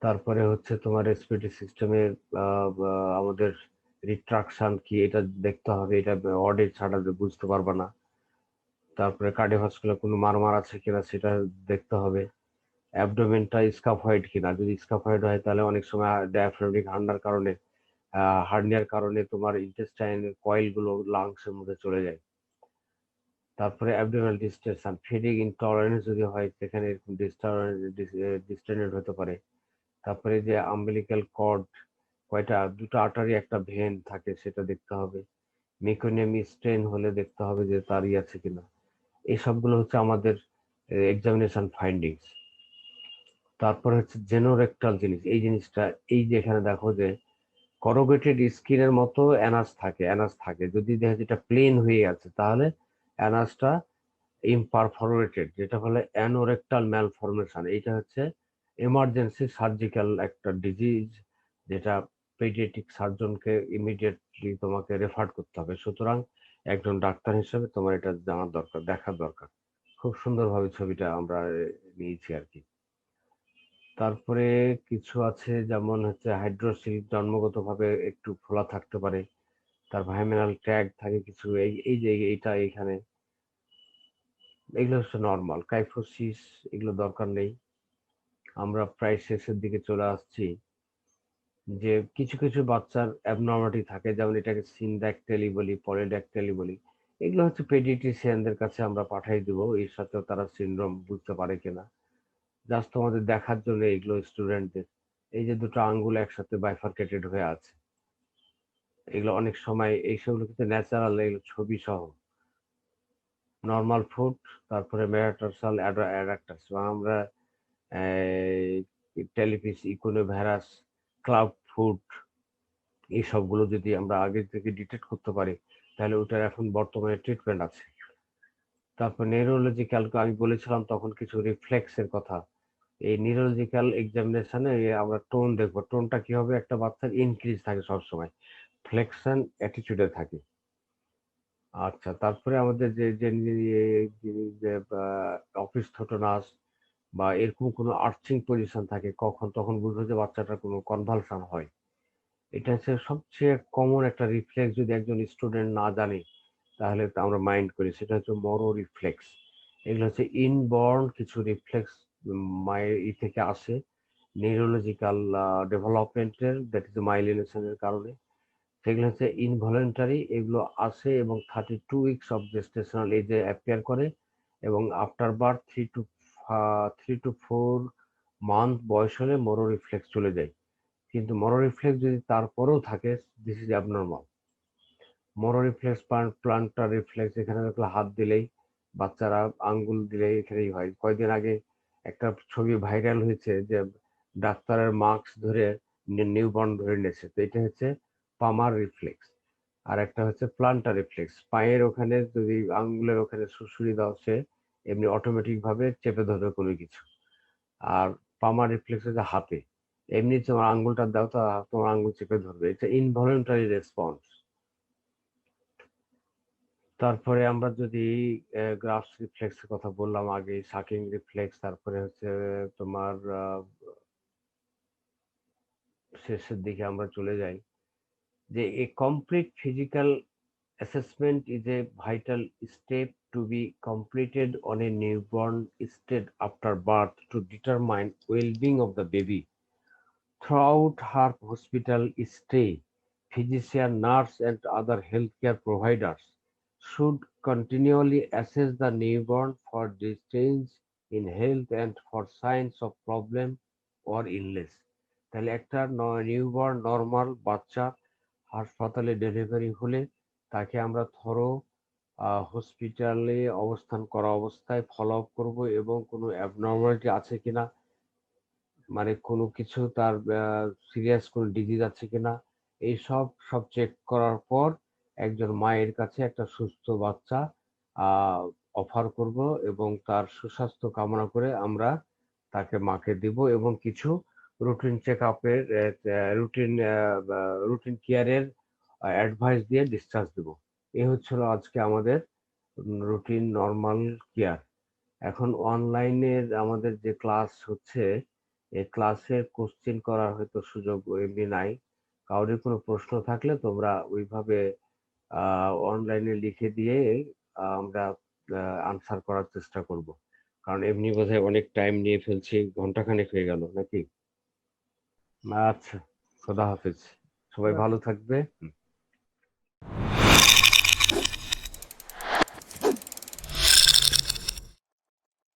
তারপরে হচ্ছে তোমার রেসপিরেটরি সিস্টেমের আমাদের রিট্রাকশন কি এটা দেখতে হবে, এটা অডে ছাড়া বুঝতে পারবা না। তারপরে কার্ডিওভাস্কুলার কোনো মারমার আছে কিনা সেটা দেখতে হবে। অ্যাবডোমেনটা স্কাফয়েড কিনা, যদি স্কাফয়েড হয় তাহলে অনেক সময় ডায়াফ্রাগমিক হার্নিয়ার কারণে তোমার ইন্টেস্টাইনের কয়েল গুলো লাংসের মধ্যে চলে যায়। তারপরে অ্যাবডোমিনাল ডিস্টেনশন, ফিডিং ইনটলারেন্স যদি হয় সেখানে এরকম ডিস্টেন্ডেড হতে পারে। তারপরে যে আম্বিলিক্যাল কর্ড কয়টা, দুটো আর্টারি একটা ভেন থাকে সেটা দেখতে হবে। মেকোনিয়ামি স্ট্রেন হলে দেখতে হবে যে তার আছে কিনা। এই সবগুলো হচ্ছে আমাদের এক্সামিনেশন ফাইন্ডিংস। তারপরে হচ্ছে জেনোরেক্টাল জিনিস, এই জিনিসটা এই যে এখানে দেখো যে করোগেটেড স্কিনের মতো অ্যানাস থাকে, যদি দেখা যেটা প্লেন হয়ে আছে তাহলে অ্যানাসটা ইমপারফোরেটেড, যেটা বলে অ্যানোরেক্টাল ম্যালফরমেশন। এটা হচ্ছে এমার্জেন্সি সার্জিক্যাল একটা ডিজিজ, যেটা পেডিয়াট্রিক সার্জনকে ইমিডিয়েটলি তোমাকে রেফার করতে হবে। সুতরাং একজন ডাক্তার হিসেবে তোমার এটা জানার দরকার, দেখার দরকার। খুব সুন্দরভাবে ছবিটা আমরা নিয়েছি আর কি। তারপরে কিছু আছে যেমন হচ্ছে হাইড্রোসিল জন্মগতভাবে একটু ফোলা থাকতে পারে, তার ভাইমেনাল ট্যাগ থাকে কিছু, এই যে এইটা এখানে, এগুলো হচ্ছে নর্মাল। কাইফোসিস এগুলো দরকার নেই। আমরা প্রায় শেষের দিকে চলে আসছি। যে কিছু কিছু বাচ্চার অ্যাবনর্মালিটি থাকে, যেমন এটাকে সিনড্যাকটেলি বলি, পলিড্যাকটেলি বলি। এগুলো হচ্ছে পেডিয়াট্রিশিয়ানদের কাছে আমরা পাঠাই দিব, এর সাথেও তারা সিনড্রোম বুঝতে পারে কিনা, জাস্ট তোমাদের দেখার জন্য এগুলো স্টুডেন্টদের। এই যে দুটো আঙ্গুল একসাথে বাইফার্কেটেড হয়ে আছে, এগুলো অনেক সময় এইসবগুলো কিন্তু ন্যাচারাল, এগুলো ছবি সহ। নর্মাল ফুট, তারপরে মেটাটার্সাল অ্যাডাক্টাস, আমরা টেলিপিস ইকোনোভ্যারাস ক্লাব ফুট, এই সবগুলো যদি আমরা আগে থেকে ডিটেক্ট করতে পারি তাহলে ওটার এখন বর্তমানে ট্রিটমেন্ট আছে। তারপর নিউরোলজিক্যাল, আমি বলেছিলাম তখন কিছু রিফ্লেক্সের কথা। এই নিউরোলজিক্যাল এক্সামিনেশনে আমরা টোন দেখবো, টোনটা কি হবে, একটা বাচ্চার ইনক্রিজ থাকে সবসময়, ফ্লেকশন অ্যাটিটিউডে থাকে। আচ্ছা, তারপরে আমাদের যে যে যে অফিস থোটোনাস বা এরকম কোনো আর্চিং পজিশন থাকে, কখন তখন বুঝবো যে বাচ্চাটার কোনো কনভালশন হয়। এটা হচ্ছে সবচেয়ে কমন একটা রিফ্লেক্স, যদি একজন স্টুডেন্ট না জানে তাহলে আমরা মাইন্ড করি, সেটা হচ্ছে মরো রিফ্লেক্স। এগুলো হচ্ছে ইনবর্ন কিছু রিফ্লেক্স মায়ের থেকে আসে নিউরোলজিক্যাল ডেভেলপমেন্টের, দ্যাট ইজ মাইলিনেশনের কারণে। সেগুলো হচ্ছে ইনভলেন্টারি, এগুলো আসে এবং 32 উইকস অফ জেস্টেশনাল এজে অ্যাপিয়ার করে এবং আফটার বার্থ 3 to 4 মান্থ বয়স হলে মোরো রিফ্লেক্স চলে যায়। কিন্তু মোরো রিফ্লেক্স যদি তারপরেও থাকে, this is abnormal. Moro reflex, plantar reflex, এখানে দেখলে হাত দিলেই, বাচ্চারা আঙ্গুল দিলেই এখানেই হয়। কয়েকদিন আগে একটা ছবি ভাইরাল হয়েছে যে ডাক্তারের মাস্ক ধরে নিউবর্ন ধরে নিয়েছে, তো এটা হচ্ছে পামার রিফ্লেক্স। আর একটা হচ্ছে প্লান্টার রিফ্লেক্স, পায়ের ওখানে যদি আঙ্গুলের ওখানে সুড়সুড়ি দাও, সে এমনি অটোমেটিক ভাবে চেপে ধরবে কোনো কিছু। আর পামার রিফ্লেক্স হচ্ছে হাতে, এমনি তোমার আঙ্গুলটা দাও তো তোমার আঙ্গুল চেপে ধরবে, এটা ইনভলেন্টারি রেসপন্স। তারপরে আমরা যদি গ্রাফস রিফ্লেক্স এর কথা বললাম আগে, সাকিং রিফ্লেক্স, তারপরে হচ্ছে তোমার শেষের দিকে আমরা চলে যাই যে a complete physical assessment is a vital step to be completed on a newborn state after birth to determine well-being of the baby. Throughout her hospital stay, physician, nurse, and other healthcare providers should continually assess the newborn for change in health and for signs of problem or illness. তাহলে একটা newborn normal বাচ্চা হাসপাতালে delivery হলে তাকে আমরা thorough হসপিটালে অবস্থান করা অবস্থায় ফলো আপ করবো এবং কোনো অ্যাবনর্মালিটি আছে কিনা, মানে কোনো কিছু তার সিরিয়াস কোনো ডিজিজ আছে কিনা, এই সব সব চেক করার পর একজন মায়ের কাছে একটা সুস্থ বাচ্চা অফার করব এবং তার সুস্বাস্থ্য কামনা করে আমরা তাকে মাকে দিব এবং কিছু রুটিন চেক আপের রুটিন রুটিন কেয়ারের অ্যাডভাইস দিয়ে ডিসচার্জ দেব। এই হচ্ছিল আজকে আমাদের রুটিন নর্মাল কেয়ার। এখন অনলাইনের আমাদের যে ক্লাস হচ্ছে, এই ক্লাসের কোশ্চেন করার হয়তো সুযোগ এমনি নাই। কারোর কোনো প্রশ্ন থাকলে তোমরা ওইভাবে অনলাইনে লিখে দিয়ে আমরা আনসার করার চেষ্টা করব। কারণ এমনি বোধহয় অনেক টাইম নিয়ে ফেলছি, ঘন্টাখানেক হয়ে গেল নাকি? আচ্ছা, খোদা হাফেজ, সবাই ভালো থাকবে।